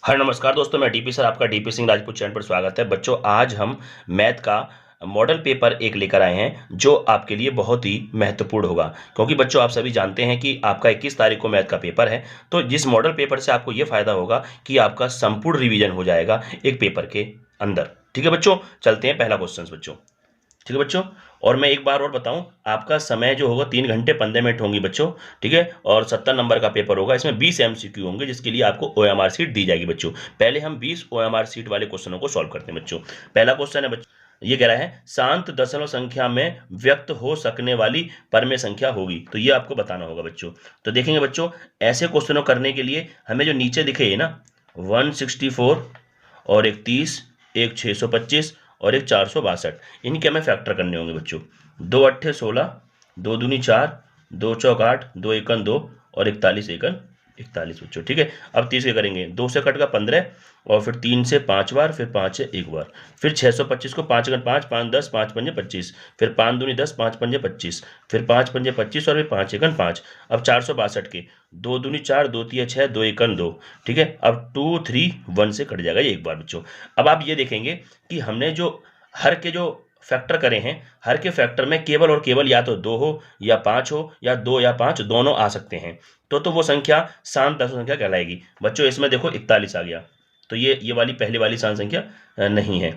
हर नमस्कार दोस्तों, मैं डीपी सर, आपका डीपी सिंह राजपूत चैनल पर स्वागत है। बच्चों, आज हम मैथ का मॉडल पेपर एक लेकर आए हैं जो आपके लिए बहुत ही महत्वपूर्ण होगा, क्योंकि बच्चों आप सभी जानते हैं कि आपका 21 तारीख को मैथ का पेपर है। तो जिस मॉडल पेपर से आपको ये फायदा होगा कि आपका संपूर्ण रिवीजन हो जाएगा एक पेपर के अंदर। ठीक है बच्चों, चलते हैं पहला क्वेश्चन बच्चों। ठीक है बच्चों, और मैं एक बार और बताऊं, आपका समय जो होगा 3 घंटे 15 मिनट होंगी बच्चों। ठीक है, और 70 नंबर का पेपर होगा। इसमें 20 एमसीक्यू होंगे जिसके लिए आपको ओएमआर सीट दी जाएगी बच्चों। पहले हम 20 ओएमआर सीट वाले क्वेश्चनों को सॉल्व करते हैं बच्चों। पहला क्वेश्चन है बच्चों, ये कह रहा है शांत दशमलव संख्या में व्यक्त हो सकने वाली परमेय संख्या होगी, तो ये आपको बताना होगा बच्चों। तो देखेंगे बच्चों, ऐसे क्वेश्चनों करने के लिए हमें जो नीचे दिखे ना 164 और एक 30, एक 625 और एक 462, इनके हमें फैक्टर करने होंगे बच्चों। 2 अट्ठे 16, 2 दूनी 4, 2 चौक 8, 2 एकन 2 और 41 एकन 41 बच्चों। ठीक है, अब 30 के करेंगे, 2 से कट का 15 और फिर 3 से 5 बार, फिर 5 से एक बार, फिर 625 को 5 एकन 5, 5 10, 5 पंजे 25, फिर 5 दूनी 10, 5 पंजे 25, फिर 5 पंजे 25 और फिर 5 एकन 5। अब 462 के 2 दूनी 4, 2 तिया 6, 2 एकन 2। ठीक है, अब 2 3 1 से कट जाएगा ये एक बार बच्चों। अब आप ये देखेंगे कि हमने जो हर के जो फैक्टर करे हैं, हर के फैक्टर में केवल और केवल या तो 2 हो या 5 हो या 2 या 5 दोनों आ सकते हैं। तो वो संख्या शांत दशमलव संख्या कहलाएगी बच्चों। इसमें देखो 41 आ गया, तो ये वाली पहली वाली शांत संख्या नहीं है।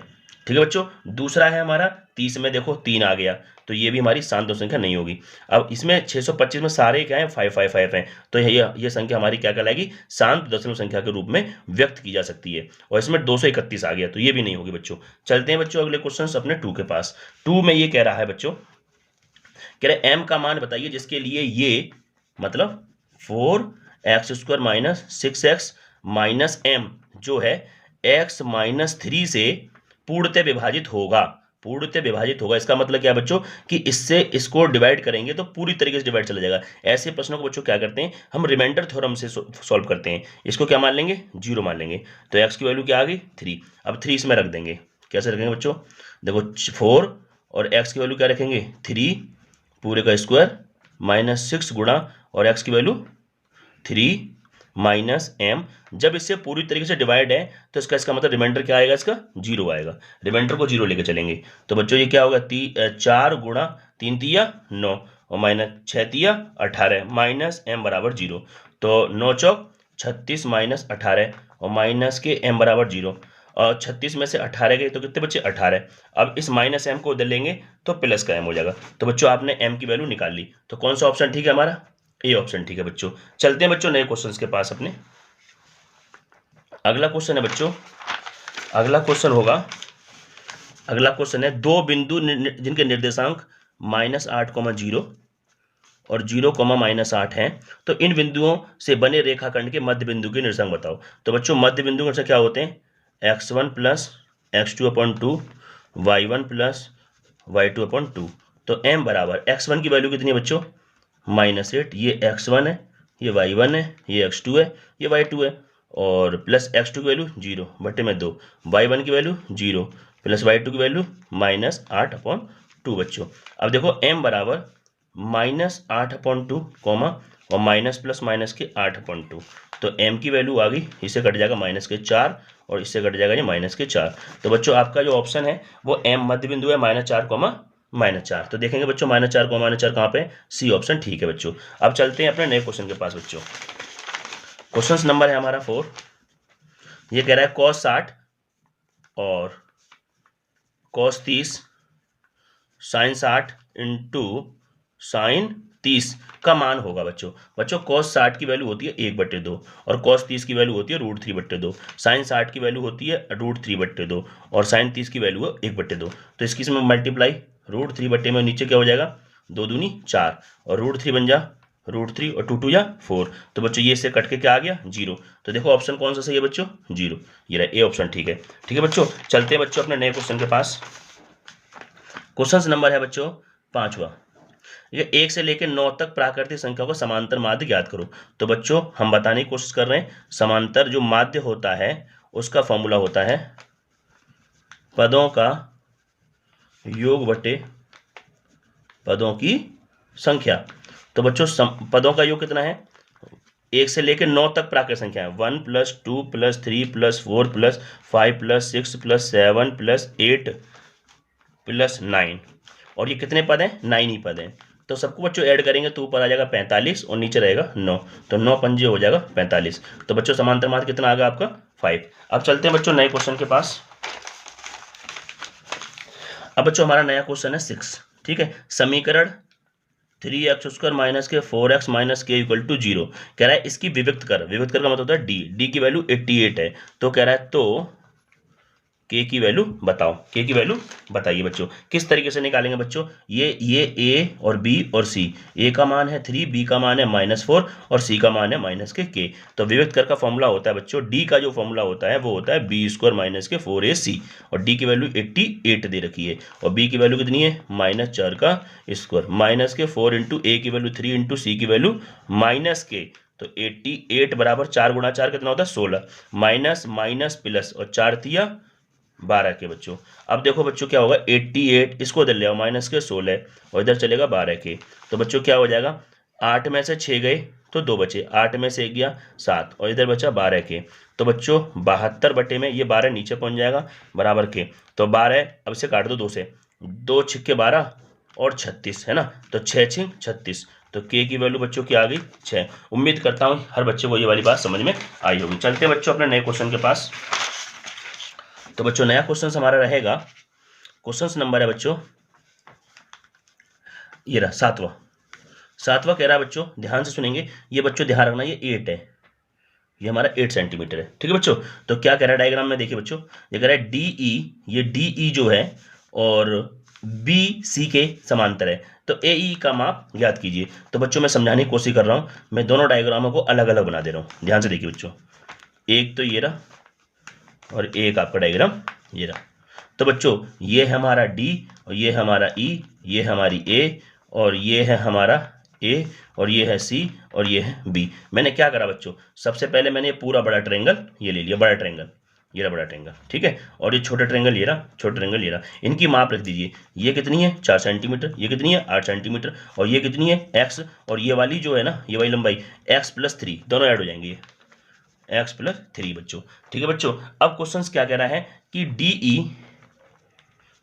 ठीक है बच्चों, दूसरा है हमारा 30 में देखो 3 आ गया, तो ये भी हमारी शांत दशमलव संख्या नहीं होगी। अब इसमें 625 में सारे क्या है 5 5 5 हैं, तो ये संख्या हमारी क्या कहलाएगी, शांत दशमलव संख्या के रूप में व्यक्त की जा सकती है। और इसमें 231 आ गया, तो ये भी नहीं होगी बच्चों। चलते हैं बच्चों अगले क्वेश्चन अपने 2 के पास। 2 में ये कह रहा है बच्चों, कह रहे m का मान बताइए जिसके लिए ये मतलब 4x² minus 6x minus m जो है x माइनस 3 से पूर्णतः विभाजित होगा। पूर्णतः विभाजित होगा इसका मतलब क्या है बच्चों कि इससे इसको डिवाइड करेंगे तो पूरी तरीके से डिवाइड चला जाएगा। ऐसे प्रश्नों को बच्चों क्या करते हैं, हम रिमाइंडर थ्योरम से सॉल्व करते हैं। इसको क्या मान लेंगे, 0 मान लेंगे। तो x की वैल्यू क्या आ गई 3। अब 3 इसमें रख देंगे। कैसे रखेंगे बच्चों, देखो 4 और x की वैल्यू क्या रखेंगे 3 पूरे का स्क्वायर माइनस 6 गुणा और x की वैल्यू 3 माइनस m। जब इससे पूरी तरीके से डिवाइड है तो इसका मतलब रिमाइंडर क्या आएगा, इसका 0 आएगा। रिमाइंडर को 0 लेके चलेंगे तो बच्चों ये क्या होगा 4 गुणा 3 तिया 9 और माइनस 6 तिया 18 माइनस m बराबर 0। तो 9 चौक 36 माइनस 18 और माइनस के m बराबर 0। और 36 में से 18 गए तो कितने बच्चे 18। अब इस माइनस m को उधर लेंगे तो प्लस का m हो जाएगा। तो बच्चों आपने m की वैल्यू निकाल ली, तो कौन सा ऑप्शन ठीक है हमारा, ए ऑप्शन ठीक है बच्चों। चलते हैं बच्चों नए क्वेश्चंस के पास अपने। अगला क्वेश्चन है बच्चों, अगला क्वेश्चन होगा, अगला क्वेश्चन है दो बिंदु जिनके निर्देशांक -8, 0 और 0, -8 हैं, तो इन बिंदुओं से बने रेखाखंड के मध्य बिंदु के निर्देशांक बताओ। तो बच्चों मध्य बिंदु के क्या होते हैं, x1 plus x2/2, y1 plus y2/2। तो m बराबर x1 की वैल्यू कितनी है बच्चों -8, ये x1 है, ये y1 है, ये x2 है, ये y2 है, और प्लस x2 की वैल्यू 0 बटे में 2, y1 की वैल्यू 0 प्लस y2 की वैल्यू -8/2 बच्चों। अब देखो m बराबर -8/2 कॉमा और माइनस प्लस माइनस के 8/2, तो m की वैल्यू आ गई, इससे कट जाएगा -4 और इससे कट जाएगा ये -4। तो बच्चों आपका जो ऑप्शन है वो m मध्य बिंदु है -4, -4। तो देखेंगे बच्चों -4 -4 कहाँ पे, सी ऑप्शन ठीक है बच्चों। अब चलते हैं अपने नए क्वेश्चन के पास बच्चों। क्वेश्चन नंबर है हमारा 4। ये कह रहा है cos 60 और cos 30 sin 60 इंटू sin 30 का मान होगा बच्चों। बच्चों cos 60 की वैल्यू होती है 1/2 और cos 30 की वैल्यू होती है √3/2। sin 60 की वैल्यू होती है √3/2 और sin 30 की वैल्यू है 1/2। तो इसकी इसमें मल्टीप्लाई √3 में नीचे क्या हो जाएगा 2 दूनी 4 और √3 बन जा √3 और 2 2 या 4। तो बच्चों ये से कट के क्या आ गया 0। तो देखो ऑप्शन कौन सा सही है बच्चों 0, ये रहा ए ऑप्शन ठीक है। ठीक है बच्चों, चलते हैं बच्चों अपने नए क्वेश्चन के पास। क्वेश्चन नंबर है बच्चों 5वां, ये 1 से लेकर 9 तक प्राकृतिक संख्या को समांतर माध्य ज्ञात करो। तो बच्चों हम बताने की कोशिश कर रहे हैं, समांतर जो माध्य होता है उसका फॉर्मूला होता है पदों का योग बटे पदों की संख्या। तो बच्चों पदों का योग कितना है 1 से लेकर 9 तक प्राकृत संख्या है। 1 + 2 + 3 + 4 + 5 + 6 + 7 + 8 + 9, और ये कितने पद हैं? 9 ही पद हैं। तो सबको बच्चों ऐड करेंगे तो ऊपर आ जाएगा 45 और नीचे रहेगा 9, तो 9 पंजे हो जाएगा 45। तो बच्चों समांतर मार्ग कितना आ गया आपका? 5। अब चलते हैं बच्चों नए क्वेश्चन के पास। अब बच्चों हमारा नया क्वेश्चन है 6, ठीक है। समीकरण 3x² - के 4x - k = 0 कह रहा है इसकी विविक्त कर। विविक्त कर का मतलब होता है डी की वैल्यू 88 है। तो कह रहा है तो k की वैल्यू बताओ। k की वैल्यू बताइए बच्चों। किस तरीके से निकालेंगे बच्चों? ये a और b और c। a का मान है 3, b का मान है -4 और c का मान है -k। तो विविक्त कर का फॉर्मूला होता है बच्चों, d का जो फॉर्मूला होता है वो होता है b² - के 4ac, और d की वैल्यू 88 दे रखी है, और b की वैल्यू कितनी है? -4 का स्क्वायर, -4 × a की वैल्यू 3 × c की वैल्यू -k। तो 88 बराबर 4 × 4 कितना होता है? 16, माइनस माइनस प्लस, और 4 तिया 12 के बच्चों। अब देखो बच्चों क्या होगा, 88 इसको इधर ले आओ -16, और इधर चलेगा 12 के। तो बच्चों क्या हो जाएगा, 8 में से 6 गए तो 2 बचे, 8 में से 1 गया 7, और इधर बचा 12 के। तो बच्चों 72 बटे में ये 12 नीचे पहुंच जाएगा बराबर के। तो 12 अब से काट दो 2 से, 2 छिक्के 12 और 36 है ना, तो 6 छिंग 36। तो k की वैल्यू बच्चों की आ गई 6। उम्मीद करता हूँ हर बच्चे को ये वाली बात समझ में आई होगी। चलते हैं बच्चों अपने नए क्वेश्चन के पास। तो बच्चों नया क्वेश्चन हमारा रहेगा, क्वेश्चन नंबर है बच्चों ये रहा 7वां कह रहा है बच्चों, ध्यान से सुनेंगे ये बच्चों, ध्यान रखना ये 8 है, ये हमारा 8 सेंटीमीटर है, ठीक है बच्चों। तो क्या कह रहा है डायग्राम में देखिए बच्चों, ये कह रहा है DE, ये DE जो है और BC के समांतर है, तो AE का माप ज्ञात कीजिए। तो बच्चों मैं समझाने की कोशिश कर रहा हूँ, मैं दोनों डायग्रामों को अलग अलग बना दे रहा हूँ, ध्यान से देखिए बच्चों। एक तो ये रहा और एक आपका डायग्राम ये रहा। तो बच्चों ये है हमारा D और ये हमारा E, ये हमारी A और ये है हमारा A और ये है C और ये है B। मैंने क्या करा बच्चों, सबसे पहले मैंने पूरा बड़ा ट्रायंगल ये ले लिया, बड़ा ट्रायंगल ये रहा, बड़ा ट्रायंगल, ठीक है, और ये छोटा ट्रायंगल ये रहा, छोटा ट्रायंगल ये रहा। इनकी माप रख दीजिए, ये कितनी है 4 सेंटीमीटर, ये कितनी है 8 सेंटीमीटर, और ये कितनी है x, और ये वाली जो है ना, ये वाली लंबाई x + 3 दोनों ऐड हो जाएंगे, ये x + 3 बच्चों, ठीक है बच्चों। अब क्वेश्चन क्या कह रहा है कि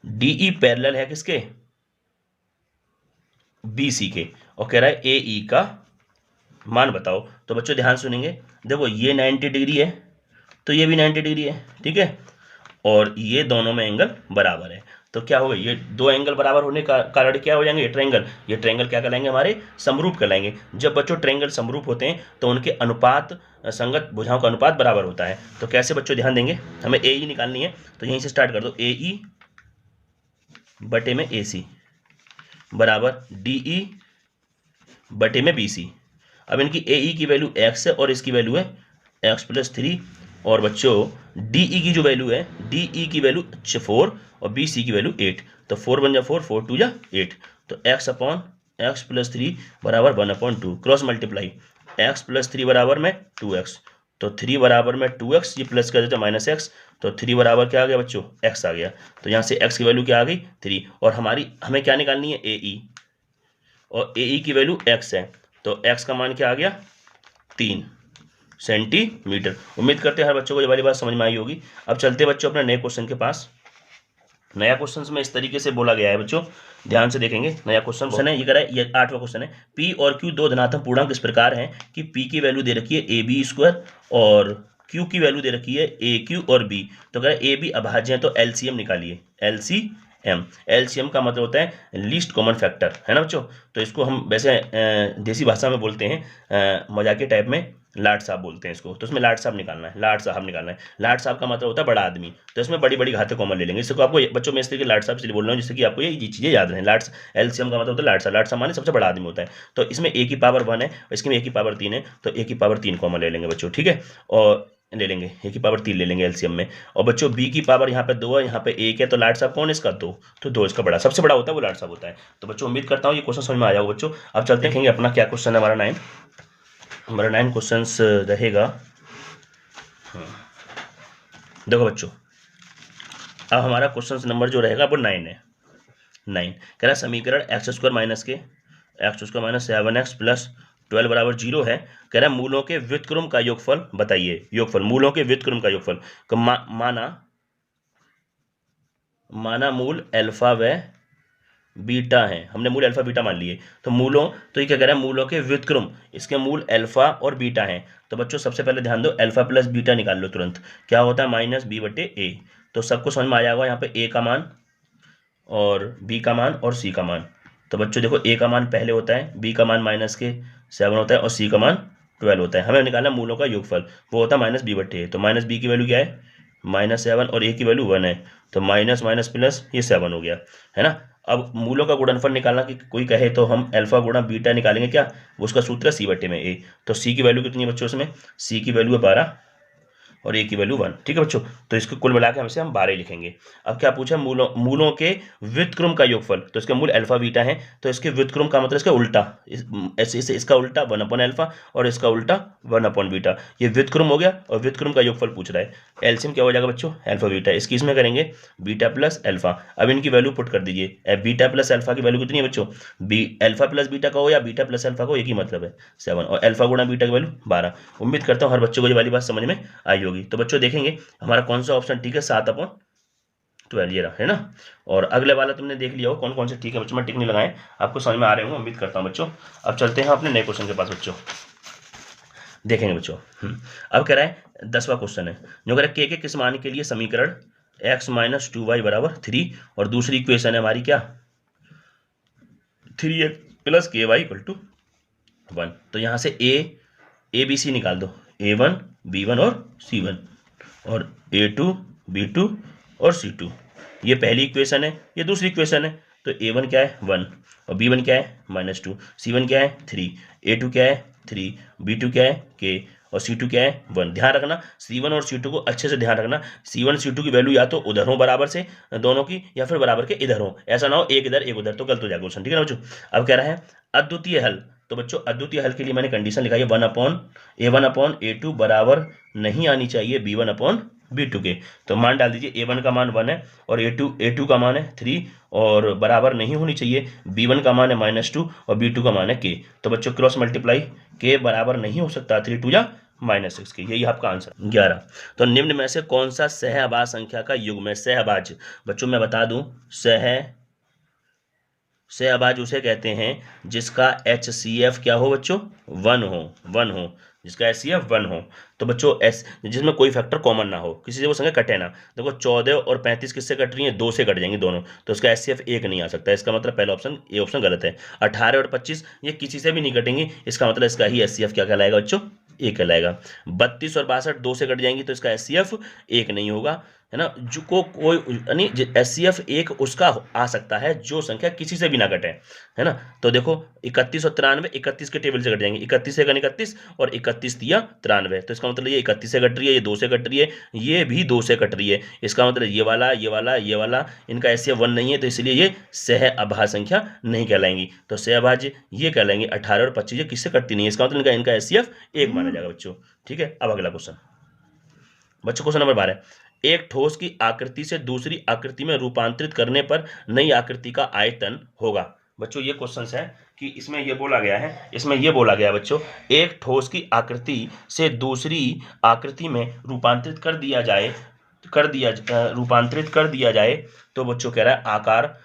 DE पैरेलल है किसके? BC के, और कह रहा है AE का मान बताओ। तो बच्चों ध्यान सुनेंगे, देखो ये 90 डिग्री है तो ये भी 90 डिग्री है, ठीक है, और ये दोनों में एंगल बराबर है। तो क्या होगा, ये दो एंगल बराबर होने का कारण क्या हो जाएंगे, ये ट्रायंगल क्या कहलाएंगे, हमारे समरूप कहलाएंगे। जब बच्चों ट्रायंगल समरूप होते हैं तो उनके अनुपात, संगत भुजाओं का अनुपात बराबर होता है। तो कैसे बच्चों ध्यान देंगे, हमें AE निकालनी है, तो यहीं से स्टार्ट कर दो, AE बटे में AC बराबर DE बटे में BC। अब इनकी AE की वैल्यू x है और इसकी वैल्यू है x + 3, और बच्चों DE की जो वैल्यू है, DE की वैल्यू 4 और BC की वैल्यू 8, तो 4 × 4 4 × 2 = 8, तो x + 3 बराबर 1/2, क्रॉस मल्टीप्लाई x + 3 बराबर में 2x, तो 3 बराबर में 2x, ये प्लस कर देते -x, तो 3 बराबर क्या आ गया बच्चों, x आ गया। तो यहाँ से x की वैल्यू क्या आ गई 3, और हमें क्या निकालनी है AE, और AE की वैल्यू x है, तो x का मान क्या आ गया 3 सेंटीमीटर। उम्मीद करते हैं हर बच्चों को ये वाली बात समझ में आई होगी। अब चलते हैं बच्चों अपने नए क्वेश्चन के पास। नया क्वेश्चन में इस तरीके से बोला गया है बच्चों, ध्यान से देखेंगे। नया क्वेश्चन है, ये कह रहा है, ये 8वां क्वेश्चन है, P और Q दो धनात्मक पूर्णांक इस प्रकार हैं कि P की वैल्यू दे रखी है AB² और Q की वैल्यू दे रखी है AQ और B। तो कह रहा है AB अभाज्य है, तो LCM निकालिए। LCM का मतलब होता है लीस्ट कॉमन फैक्टर, है ना बच्चों। तो इसको हम वैसे देसी भाषा में बोलते हैं, मजाकिया टाइप में लाट साहब बोलते हैं इसको। तो इसमें लाट साहब निकालना है, लाट साहब निकालना है। लाट साहब का मतलब होता है बड़ा आदमी, तो इसमें बड़ी बड़ी घातें कॉमन ले लेंगे। इसको आपको बच्चों में इस तरीके लाट साहब इसलिए बोल रहा हूँ जिससे कि आपको ये चीज़ें याद रहें। LCM का मतलब होता है लाट साहब, लाट साहब माने सबसे बड़ा आदमी होता है। तो इसमें A की पावर 1 है, इसमें A की पावर 3 है, तो A की पावर 3 कॉमन ले लेंगे बच्चों, ठीक है, और ले लेंगे A की पावर 3 ले लेंगे एलसीएम में। और बच्चों B की पावर यहाँ पे 2 है, यहाँ पे 1 है, तो लाट साहब कौन है इसका 2, तो 2 इसका बड़ा, सबसे बड़ा होता है वो लाट साहब होता है। तो बच्चों उम्मीद करता हूँ ये क्वेश्चन समझ में आ जाओ बच्चों। अब चलते देखेंगे अपना क्या क्वेश्चन है, हमारा 9 क्वेश्चन रहेगा। देखो बच्चों अब हमारा क्वेश्चन नंबर जो रहेगा वो 9 है। 9 कह रहा है समीकरण x² - के x² - 7x + 12 बराबर 0 है। कह रहा है मूलों के व्युत्क्रम का योगफल बताइए। योगफल, मूलों के व्युत्क्रम का योगफल। माना मूल अल्फा व बीटा है, हमने मूल अल्फा बीटा मान लिए। तो मूलों, तो ये क्या कह रहा है, मूलों के व्युत्क्रम, इसके मूल अल्फा और बीटा हैं। तो बच्चों सबसे पहले ध्यान दो, अल्फा प्लस बीटा निकाल लो तुरंत। क्या होता है, माइनस बी बटे ए। तो सबको समझ में आ जाएगा यहाँ पे ए का मान और बी का मान और सी का मान। तो बच्चों देखो, ए का मान पहले होता है, बी का मान -7 होता है और सी का मान 12 होता है। हमें निकालना मूलों का योगफल, वो होता है माइनस बी बटे ए। तो माइनस बी की वैल्यू क्या है, -7 और ए की वैल्यू 1 है। तो माइनस माइनस प्लस ये 7 हो गया, है ना। अब मूलों का गुणनफल निकालना कि कोई कहे तो हम अल्फा गुणा बीटा निकालेंगे क्या, उसका सूत्र है सी बटे में ए। तो सी की वैल्यू कितनी है बच्चों इसमें, सी की वैल्यू है 12 और ए की वैल्यू 1। ठीक है बच्चों, तो इसको कुल मिला के हमसे हम 12 लिखेंगे। अब क्या पूछा, मूलों के व्युत्क्रम का योगफल। तो इसके मूल अल्फा बीटा है, तो इसके व्युत्क्रम का मतलब इसका उल्टा, इसका उल्टा 1 अल्फा और इसका उल्टा 1 बीटा। ये व्युत्क्रम हो गया और व्युत्क्रम का योगफल पूछ रहा है। एलसीएम क्या हो जाएगा बच्चों, अल्फा बीटा। इसकी इसमें करेंगे बीटा प्लस अल्फा। अब इनकी वैल्यू पुट कर दीजिए। बीटा प्लस अल्फा की वैल्यू कितनी है बच्चों, अल्फा प्लस बीटा का हो या बीटा प्लस अल्फा को, एक ही मतलब है 7, और अल्फा गुणा बीटा की वैल्यू 12। उम्मीद करता हूँ हर बच्चों को ये वाली बात समझ में आई होगी। तो बच्चों देखेंगे हमारा कौन सा ऑप्शन ठीक है, 7/12 ये रहा, है ना। और अगले वाला तुमने देख लिया हो कौन कौन से ठीक है बच्चों, मैं टिक नहीं लगाए, आपको समझ में आ रहे होंगे उम्मीद करता हूँ बच्चों। अब चलते हैं अपने नए क्वेश्चन के पास बच्चों, देखेंगे बच्चों। अब कह रहा है 10वां क्वेश्चन है, जो कह रहा है के किस मान के लिए समीकरण x - 2y = 3 और दूसरी इक्वेशन है हमारी क्या, 3x + ky = 1। तो यहाँ से ए बी सी निकाल दो, a1 b1 और c1, और a2 b2 और c2। ये पहली इक्वेशन है, ये दूसरी इक्वेशन है। तो a1 क्या है 1 और b1 क्या है -2, c1 क्या है 3, a2 क्या है 3, b2 क्या है k और c2 क्या है 1। ध्यान रखना c1 और c2 को अच्छे से ध्यान रखना, c1 c2 की वैल्यू या तो उधर हो बराबर से दोनों की, या फिर बराबर के इधर हो, ऐसा ना हो एक इधर एक उधर, तो गलत हो जाएगा क्वेश्चन। ठीक है ना बच्चों। अब कह रहा है अद्वितीय हल। तो बच्चों अद्वितीय हल के लिए मैंने कंडीशन लिखा है a1/a2 बराबर नहीं आनी चाहिए b1/b2 के। तो मान डाल दीजिए, a1 का मान 1 है और a2 का मान है 3 और बराबर नहीं होनी चाहिए, b1 का मान है -2 और b2 का मान है k। तो बच्चों क्रॉस मल्टीप्लाई, k बराबर नहीं हो सकता 3 2 या -6 के, यही आपका आंसर 11। तो निम्न में से कौन सा सहअभाज्य संख्या का युग्म है। सहअभाज्य बच्चों मैं बता दूं, सहअभाज्य उसे कहते हैं जिसका HCF क्या हो बच्चों, 1 हो, जिसका HCF 1 हो। तो बच्चों जिसमें कोई फैक्टर कॉमन ना हो, किसी से वो संख्या कटे ना। देखो 14 और 35 किससे कट रही हैं, 2 से कट जाएंगी दोनों, तो इसका HCF 1 नहीं आ सकता। इसका मतलब पहला ऑप्शन, ये ऑप्शन गलत है। 18 और 25 ये किसी से भी नहीं कटेंगी, इसका मतलब इसका ही HCF क्या कहलाएगा बच्चों, 1 कहलाएगा। 32 और 62 2 से कट जाएंगी, तो इसका HCF 1 नहीं होगा, है ना। जो को कोई यानी HCF 1 उसका आ सकता है जो संख्या किसी से भी ना कटे, है ना। तो देखो 31 और 93 31 के टेबल से कट जाएंगे, 31 से 31 और 31 तिया 93। तो इसका मतलब ये 31 से कट रही है, ये 2 से कट रही है, ये भी 2 से कट रही है। इसका मतलब ये वाला इनका HCF 1 नहीं है, तो इसलिए ये सहअभाज्य संख्या नहीं कहलाएंगी। तो सहअभाज्य ये कहलाएंगे 18 और 25 किससे कटती नहीं है, इसका मतलब इनका HCF 1 माना जाएगा बच्चों। ठीक है। अब अगला क्वेश्चन बच्चों, क्वेश्चन नंबर 12, एक ठोस की आकृति से दूसरी आकृति में रूपांतरित करने पर नई आकृति का आयतन होगा। बच्चों ये क्वेश्चन है कि इसमें ये बोला गया है बच्चों, एक ठोस की आकृति से दूसरी आकृति में रूपांतरित कर दिया जाए तो बच्चों कह रहा है आकार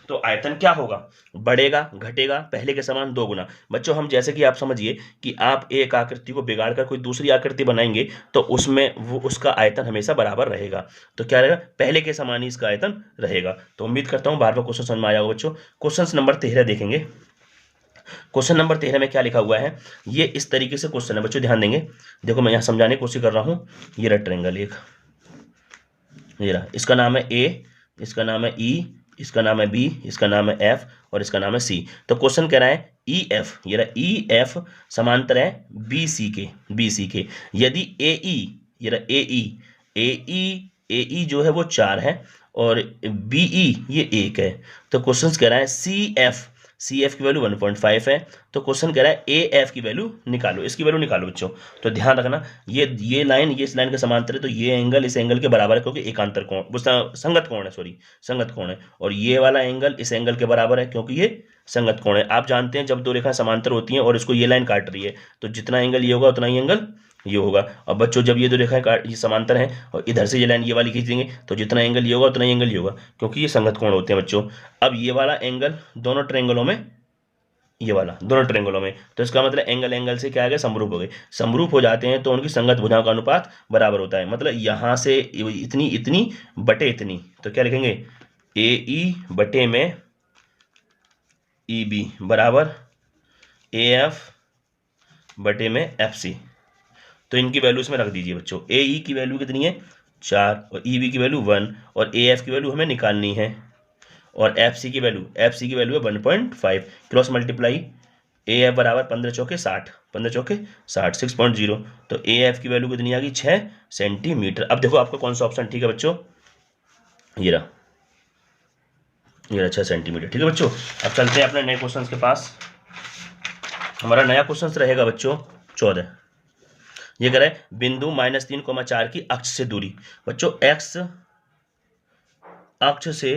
तो आयतन क्या होगा, बढ़ेगा घटेगा, पहले के समान 2 गुना। बच्चों हम जैसे कि आप समझिए कि आप एक आकृति को बिगाड़ कर कोई दूसरी आकृति बनाएंगे तो उसमें वो उसका आयतन हमेशा बराबर रहेगा। तो क्या रहेगा, पहले के समान ही इसका आयतन रहेगा। तो उम्मीद करता हूँ 12वां क्वेश्चन समझ में आया होगा बच्चों। क्वेश्चन नंबर 13 देखेंगे। क्वेश्चन नंबर 13 में क्या लिखा हुआ है, ये इस तरीके से क्वेश्चन है बच्चों, ध्यान देंगे। देखो मैं यहाँ समझाने की कोशिश कर रहा हूँ। ये रहा ट्रायंगल एक, ये रहा, इसका नाम है ए, इसका नाम है ई, इसका नाम है बी, इसका नाम है एफ और इसका नाम है सी। तो क्वेश्चन कह रहा है ई एफ, ये रहा ई एफ समांतर है बी सी के। यदि ए ई, ये रहा ए ई जो है वो 4 है और बी ई ये 1 है। तो क्वेश्चन कह रहा है सी एफ की वैल्यू 1.5 है। तो क्वेश्चन कह रहा है ए एफ की वैल्यू निकालो, इसकी वैल्यू निकालो बच्चों। तो ध्यान रखना ये लाइन इस लाइन के समांतर है, तो ये एंगल इस एंगल के बराबर है क्योंकि एकांतर कोण संगत कोण है, और ये वाला एंगल इस एंगल के बराबर है क्योंकि ये संगत कोण है। आप जानते हैं जब दो रेखाएं समांतर होती हैं और इसको ये लाइन काट रही है तो जितना एंगल ये होगा उतना ही एंगल ये होगा। और बच्चों जब ये दो रेखाएं ये समांतर हैं और इधर से ये लाइन ये वाली खींच देंगे तो जितना एंगल ये होगा उतना ही एंगल ये होगा, क्योंकि ये संगत कोण होते हैं बच्चों। अब ये वाला एंगल दोनों ट्रायंगलों में, ये वाला दोनों ट्रायंगलों में, तो इसका मतलब एंगल एंगल से क्या आ गया, समरूप हो गए। समरूप हो जाते हैं तो उनकी संगत भुजाओं का अनुपात बराबर होता है। मतलब यहाँ से इतनी इतनी बटे इतनी, तो क्या लिखेंगे, ए ई बटे में ई बी बराबर ए एफ बटे में एफ सी। तो इनकी वैल्यू इसमें रख दीजिए बच्चों। ए ई की वैल्यू कितनी है 4 और ई बी की वैल्यू 1 और ए एफ की वैल्यू हमें निकालनी है और एफ सी की वैल्यू है 1.5। क्रॉस मल्टीप्लाई ए एफ बराबर 15 चौके 60, 15 चौके 60, 6.0। तो ए एफ की वैल्यू कितनी आ गई 6 सेंटीमीटर। अब देखो आपका कौन सा ऑप्शन ठीक है बच्चों, ये रहा 6 सेंटीमीटर। ठीक है बच्चों, अब चलते हैं अपने नए क्वेश्चन के पास। हमारा नया क्वेश्चन रहेगा बच्चों 14। ये कह रहा है बिंदु -3,4 की अक्ष से दूरी। बच्चों एक्स अक्ष से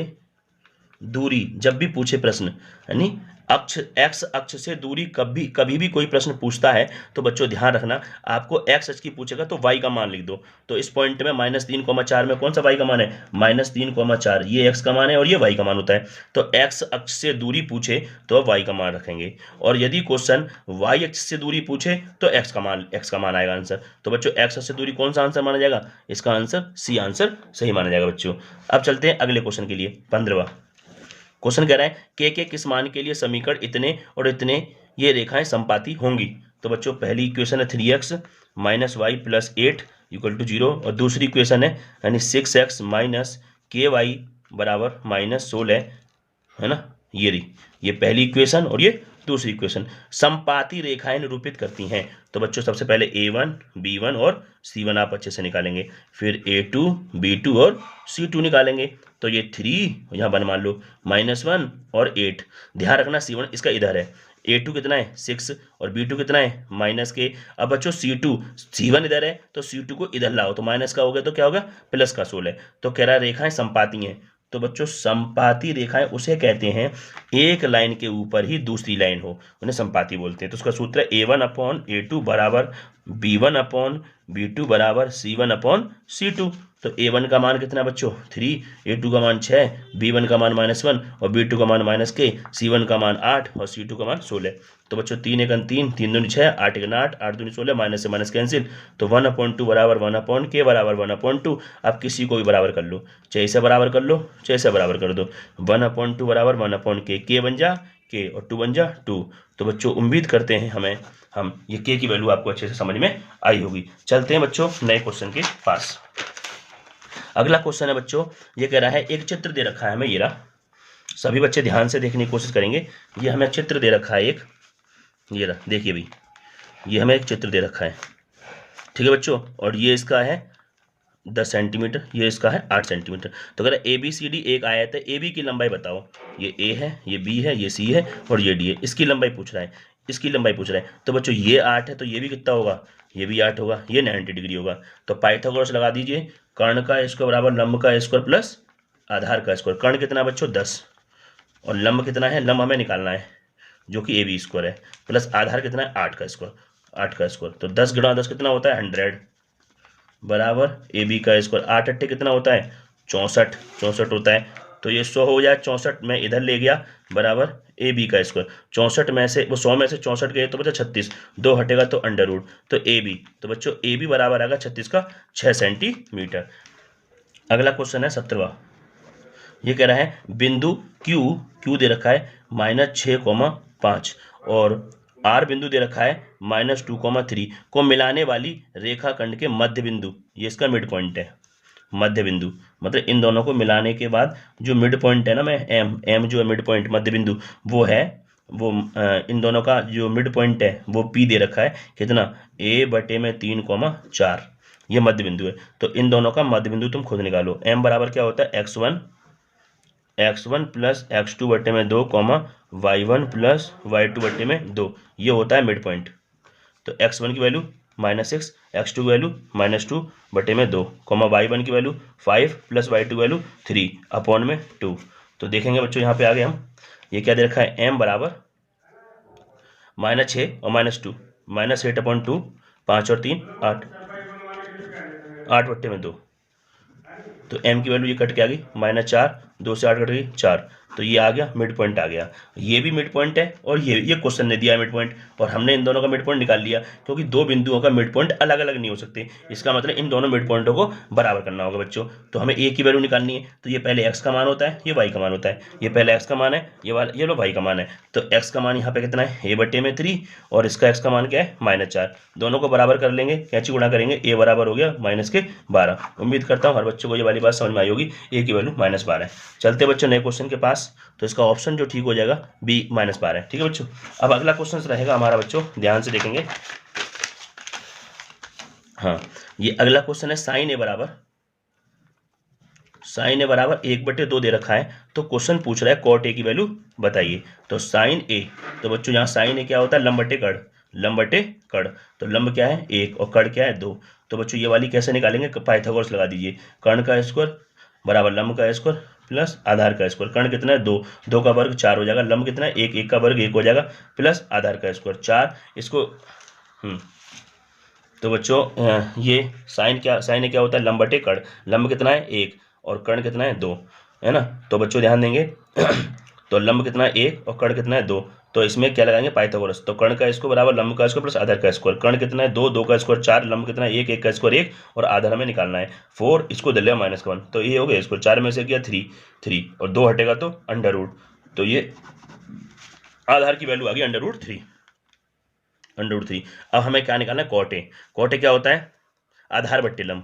दूरी जब भी पूछे प्रश्न, यानी एक्स अक्ष से दूरी कभी भी कोई प्रश्न पूछता है तो बच्चों ध्यान रखना, आपको एक्स अक्ष की पूछेगा तो y का मान लिख दो। तो इस पॉइंट में -3,4 में कौन सा y का मान है, -3,4, ये x का मान है और ये y का मान होता है। तो x अक्ष से दूरी पूछे तो y का मान रखेंगे, और यदि क्वेश्चन y अक्ष से दूरी पूछे तो x का मान आएगा आंसर। तो बच्चों x अक्ष से दूरी कौन सा आंसर माना जाएगा, इसका आंसर सी आंसर सही माना जाएगा बच्चों। अब चलते हैं अगले क्वेश्चन के लिए। 15वां क्वेश्चन कह रहा है के किस मान के लिए समीकरण इतने और इतने ये रेखाएं संपाती होंगी। तो बच्चों पहली इक्वेशन है 3x - y + 8 = 0 और दूसरी इक्वेशन है यानी 6x - ky बराबर -16 है ना। ये पहली इक्वेशन और ये दूसरी इक्वेशन संपाती रेखाएं निरूपित करती हैं। तो बच्चों सबसे पहले a1 b1 और c1 आप अच्छे से निकालेंगे, फिर a2 b2 और c2 निकालेंगे। तो ये 3 यहाँ बन मान लो -1 और 8। ध्यान रखना c1 इसका इधर है, a2 कितना है 6 और b2 कितना है -k। अब बच्चों c1 इधर है तो c2 को इधर लाओ तो माइनस का हो गया तो क्या होगा +16। तो कह रहा है रेखाएं संपाती हैं। तो बच्चों संपाती रेखाएं उसे कहते हैं एक लाइन के ऊपर ही दूसरी लाइन हो, उन्हें संपाती बोलते हैं। तो उसका सूत्र है a1/a2 बराबर b1/b2 बराबर c1/c2। तो a1 का मान कितना बच्चों 3, a2 का मान 6, b1 का मान -1 और b2 का मान -k, c1 का मान 8 और c2 का मान 16। तो बच्चों 3 × 3 3 दूनी 6, 8 × 8 8 दूनी 16, माइनस से माइनस कैंसिल। तो 1/2 बराबर 1/k बराबर 1/2। आप किसी को भी बराबर कर लो, चाहे इसे बराबर कर लो चाहे इसे बराबर कर दो। 1/2 बराबर 1/k, k बन जा k और 2 बन जा 2। तो बच्चों उम्मीद करते हैं हम ये k की वैल्यू आपको अच्छे से समझ में आई होगी। चलते हैं बच्चों नए क्वेश्चन के पास। अगला क्वेश्चन है बच्चों, ये कह रहा है एक चित्र दे रखा है हमें, ये रहा, सभी बच्चे ध्यान से देखने की कोशिश करेंगे। ये हमें चित्र दे रखा है एक, ये रहा, देखिए भाई, ये हमें एक चित्र दे रखा है, ठीक है बच्चों, और ये इसका है 10 सेंटीमीटर, ये इसका है 8 सेंटीमीटर। तो कह रहा है ABCD एक आयत है, AB की लंबाई बताओ। ये A है, ये B है, ये C है और ये D है। इसकी लंबाई पूछ रहा है, इसकी लंबाई पूछ रहा है। तो बच्चों ये 8 है तो ये भी कितना होगा, ये भी 8 होगा, ये 90 डिग्री होगा। तो पाइथागोरस लगा दीजिए, कर्ण का स्क्वायर बराबर लंब का स्क्वायर प्लस आधार का स्क्वायर। कर्ण कितना बच्चों 10 और लंब कितना है, लंब हमें निकालना है जो कि AB स्क्वायर है, प्लस आधार कितना है 8 का स्क्वायर। तो 10 × 10 कितना होता है 100 बराबर AB का स्क्वायर। 8 8 कितना होता है 64 होता है। तो ये 100 हो जाए, 64 में इधर ले गया बराबर AB का स्क्वायर। 64 में से वो 100 में से 64 गए तो बचा 36, 2 हटेगा तो अंडर रूट। तो AB, तो बच्चों AB बराबर आएगा 36 का 6 सेंटीमीटर। अगला क्वेश्चन है 17वां। ये कह रहा है बिंदु Q दे रखा है -6,5 और R बिंदु दे रखा है -2,3 को मिलाने वाली रेखाखंड के मध्य बिंदु, ये इसका मिड पॉइंट है। मध्य बिंदु मतलब इन दोनों को मिलाने के बाद जो मिड पॉइंट है ना, मैं M जो है मिड पॉइंट मध्य बिंदु वो है, वो इन दोनों का जो मिड पॉइंट है वो P दे रखा है कितना A/3,4, ये मध्य बिंदु है। तो इन दोनों का मध्य बिंदु तुम खुद निकालो। M बराबर क्या होता है x1 plus x2/2 y1 plus y2/2, ये होता है मिड पॉइंट। तो x1 की वैल्यू -6, x2 की वैल्यू -2/2, y1 की वैल्यू 5 प्लस y2 की वैल्यू 3/2। तो देखेंगे बच्चों यहाँ पे आ गए हम, ये क्या दे रखा है, m बराबर -6 और -2, -8/2, 5 और 3 8, 8/2, तो m की वैल्यू ये कट के आ गई -4, 2 से 8 कट गई 4, तो ये आ गया मिड पॉइंट आ गया। ये भी मिड पॉइंट है और ये क्वेश्चन ने दिया है मिड पॉइंट, और हमने इन दोनों का मिड पॉइंट निकाल लिया, क्योंकि दो बिंदुओं का मिड पॉइंट अलग अलग नहीं हो सकते। इसका मतलब इन दोनों मिड पॉइंटों को बराबर करना होगा बच्चों। तो हमें ए की वैल्यू निकालनी है, तो ये पहले x का मान होता है, ये y का मान होता है। ये पहले x का मान है, ये लो y का मान है। तो x का मान यहाँ पे कितना है, a/3, और इसका x का मान क्या है, -4। दोनों को बराबर कर लेंगे, कैंची गुणा करेंगे, a बराबर हो गया -12। उम्मीद करता हूँ हर बच्चों को ये वाली बात समझ में आई होगी। a की वैल्यू -12 है। चलते बच्चों नए क्वेश्चन के पास। तो इसका ऑप्शन जो ठीक हो जाएगा b -12 है। ठीक है बच्चों। अब अगला क्वेश्चन रहेगा हमारा बच्चों, ध्यान से देखेंगे। हाँ, ये अगला क्वेश्चन है sin a बराबर 1/2 दे रखा है। तो क्वेश्चन पूछ रहा है cot a की वैल्यू बताइए। तो sin a, तो बच्चों यहाँ sin a क्या होता है, लंब बटे कड़, लंब बटे कड़। तो लंब क्या है 1 और कड़ क्या है 2। तो बच्चों ये वाली कैसे निकालेंगे, पाइथागोरस लगा दीजिए। कर्ण का स्क्वायर बराबर लंब का स्क्वायर प्लस आधार का स्क्वायर। कर्ण कितना है 2, 2 का वर्ग 4 हो जाएगा। लंब कितना है 1, 1 का वर्ग 1 हो जाएगा, प्लस आधार का स्क्वायर 4। इसको तो बच्चों ये साइन ए क्या होता है, लंब बटे कर्ण। लंब कितना है 1 और कर्ण कितना है 2, है ना। तो बच्चों ध्यान देंगे तो लंब कितना है 1 और कर्ण कितना है 2। तो इसमें क्या लगाएंगे, पाइथागोरस। तो कर्ण का स्क्वायर बराबर लंब का स्क्वायर प्लस आधार का स्क्वायर। कर्ण कितना है 2, 2 का स्क्वायर 4, लंब कितना है 1, 1 का स्क्वायर 1, और आधार हमें निकालना है 4। इसको दे लिया -1, तो ये हो गया इसको 4 में से किया 3 और 2 हटेगा तो अंडर रूट। तो ये आधार की वैल्यू आ गई √3। अब हमें क्या निकालना है, कॉट ए। कॉट ए क्या होता है, आधार बट्टे लंब,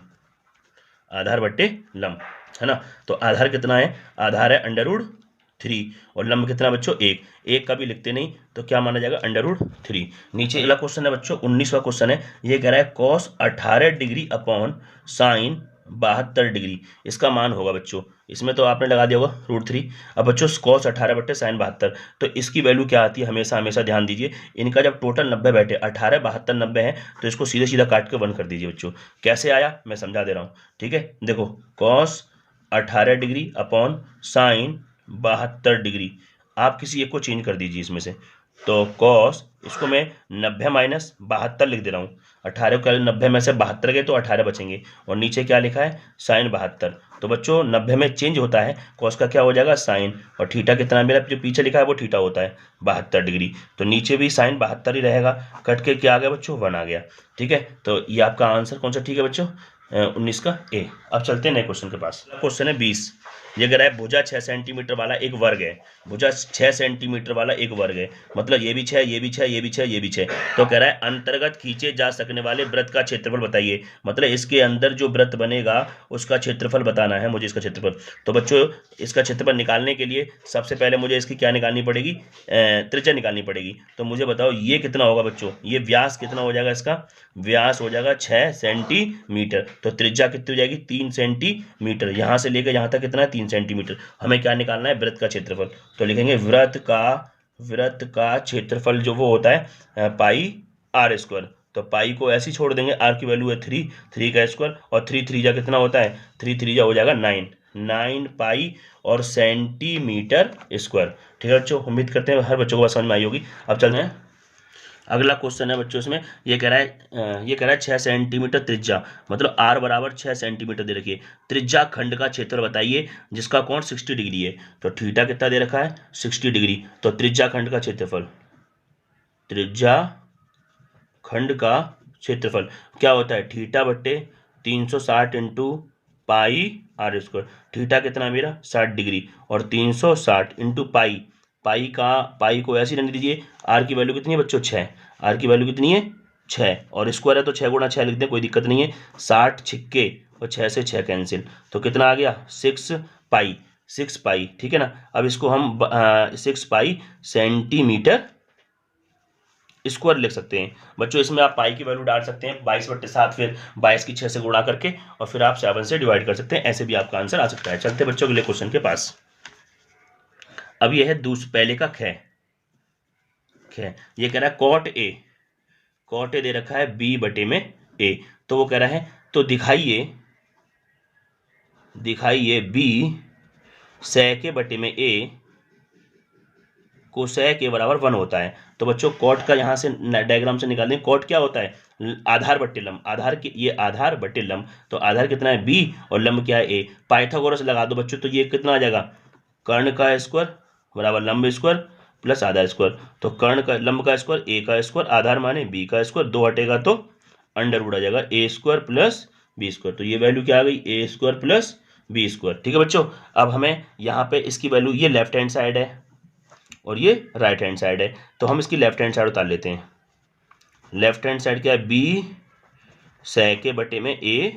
आधार बट्टे लंब, है ना। तो आधार कितना है, आधार है √3 और लंब कितना बच्चों 1, 1 का भी लिखते नहीं तो क्या माना जाएगा √3। नीचे अगला क्वेश्चन है बच्चों 19वां क्वेश्चन है। ये कह रहा है cos 18 degree upon sine 72 degree, इसका मान होगा बच्चों। इसमें तो आपने लगा दिया होगा √3। अब बच्चों cos 18 बट्टे साइन 72, तो इसकी वैल्यू क्या आती है, हमेशा हमेशा ध्यान दीजिए। इनका जब टोटल 90 बैठे, 18, 72, 90 है, तो इसको सीधे सीधा काट के 1 कर दीजिए बच्चों। कैसे आया मैं समझा दे रहा हूँ, ठीक है। देखो cos 18 degree upon sine 72 degree, आप किसी एक को चेंज कर दीजिए इसमें से। तो cos, इसको मैं 90 माइनस 72 लिख दे रहा हूँ। 18 को 90 में से 72 गए तो 18 बचेंगे, और नीचे क्या लिखा है साइन 72। तो बच्चों 90 में चेंज होता है, cos का क्या हो जाएगा साइन, और थीटा कितना मेरा जो पीछे लिखा है वो थीटा होता है 72 डिग्री। तो नीचे भी साइन 72 ही रहेगा, कट के क्या आ गया बच्चों 1 आ गया। ठीक है, तो ये आपका आंसर कौन सा ठीक है बच्चों, 19 का ए। अब चलते हैं नए क्वेश्चन के पास। क्वेश्चन है 20। ये कह रहा है भुजा 6 सेंटीमीटर वाला एक वर्ग है, भुजा 6 सेंटीमीटर वाला एक वर्ग है, मतलब ये भी 6, ये भी 6, ये भी 6, ये भी 6। तो कह रहा है अंतर्गत खींचे जा सकने वाले वृत्त का क्षेत्रफल बताइए, मतलब इसके अंदर जो वृत्त बनेगा उसका क्षेत्रफल बताना है मुझे, इसका क्षेत्रफल। तो बच्चों इसका क्षेत्रफल निकालने के लिए सबसे पहले मुझे इसकी क्या निकालनी पड़ेगी, त्रिज्या निकालनी पड़ेगी। तो मुझे बताओ ये कितना होगा बच्चों, ये व्यास कितना हो जाएगा, इसका व्यास हो जाएगा 6 सेंटीमीटर। तो त्रिज्या कितनी हो जाएगी 3 सेंटीमीटर, यहाँ से लेकर यहाँ तक कितना है 3 सेंटीमीटर। हमें क्या निकालना है, वृत्त का क्षेत्रफल। तो लिखेंगे वृत्त का क्षेत्रफल जो वो होता है पाई r स्क्वायर। तो पाई को ऐसे ही छोड़ देंगे, r की वैल्यू है 3 का स्क्वायर, और 3 3 कितना होता है, 3 3 हो जाएगा 9 पाई और सेंटीमीटर स्क्वायर। ठीक है बच्चों, उम्मीद करते हैं हर बच्चों को समझ में आई होगी। अब चलते हैं अगला क्वेश्चन है बच्चों, इसमें ये कह रहा है 6 सेंटीमीटर त्रिज्या, मतलब r बराबर 6 सेंटीमीटर दे रखी है। त्रिज्या खंड का क्षेत्र बताइए जिसका कोण 60 डिग्री है। तो थीटा कितना दे रखा है 60 डिग्री। तो त्रिज्या खंड का क्षेत्रफल, त्रिज्या खंड का क्षेत्रफल क्या होता है, थीटा बट्टे 360 into pi r square. Theta कितना मेरा 60 डिग्री, और 360 इंटू पाई को ऐसे ही रहने दीजिए। r की वैल्यू कितनी है बच्चों 6, r की वैल्यू कितनी है 6, और स्क्वायर है तो 6 गुणा 6 लिख दें, कोई दिक्कत नहीं है। 60 छिक्के और 6 से 6 कैंसिल, तो कितना आ गया 6 पाई। ठीक है ना। अब इसको हम 6 पाई सेंटीमीटर स्क्वायर लिख सकते हैं बच्चों। इसमें आप पाई की वैल्यू डाल सकते हैं 22/7, फिर 22 की 6 से गुणा करके, और फिर आप 7 से डिवाइड कर सकते हैं, ऐसे भी आपका आंसर आ सकता है। चलते बच्चों अगले क्वेश्चन के पास। अब यह है पहले का ख। ये कह रहा है कॉट ए दे रखा है b/a। तो वो कह रहा है तो दिखाइए b sec a/a कोसेक ए बराबर 1 होता है। तो बच्चों कॉट का यहाँ से डायग्राम से निकाल दें। कॉट क्या होता है? आधार बट्टे लंब। आधार की ये आधार बट्टे लंब, तो आधार कितना है b और लंब क्या है a। पाइथागोरस लगा दो बच्चों, तो ये कितना आ जाएगा? कर्ण का स्क्वायर बराबर लंब स्क्वायर प्लस आधार स्क्वायर। तो कर्ण का लंब का स्क्वायर a का स्क्वायर, आधार माने b का स्क्वायर, 2 हटेगा तो अंडर रूट आ जाएगा a square plus b square. तो ये वैल्यू क्या आ गई? a square plus b square. ठीक है बच्चों, अब हमें यहाँ पे इसकी वैल्यू, ये लेफ्ट हैंड साइड है और ये राइट हैंड साइड है, तो हम इसकी लेफ्ट हैंड साइड उतार लेते हैं। लेफ्ट हैंड साइड क्या है? b sec a बटे में a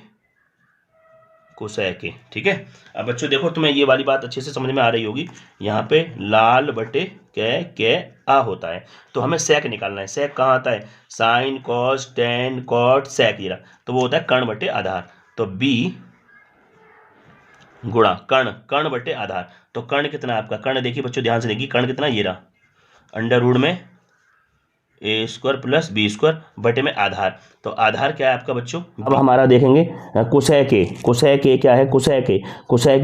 कोसेक ए। ठीक है, अब बच्चों देखो तुम्हें ये वाली बात अच्छे से समझ में आ रही होगी। यहाँ पे लाल बटे कै आ होता है, तो हमें सेक निकालना है। सेक कहाँ आता है? Sine cos tan cot sec, ये रहा, तो वो होता है कर्ण बटे आधार। तो b गुणा कर्ण बटे आधार। तो कर्ण कितना है आपका? कर्ण देखिए बच्चों ध्यान से देखिए, कर्ण कितना? ये रहा, अंडर रूट में a square plus b square बटे में आधार। तो आधार क्या है आपका बच्चों? अब हमारा देखेंगे कोसेक ए। कोसेक ए क्या है? कोसेक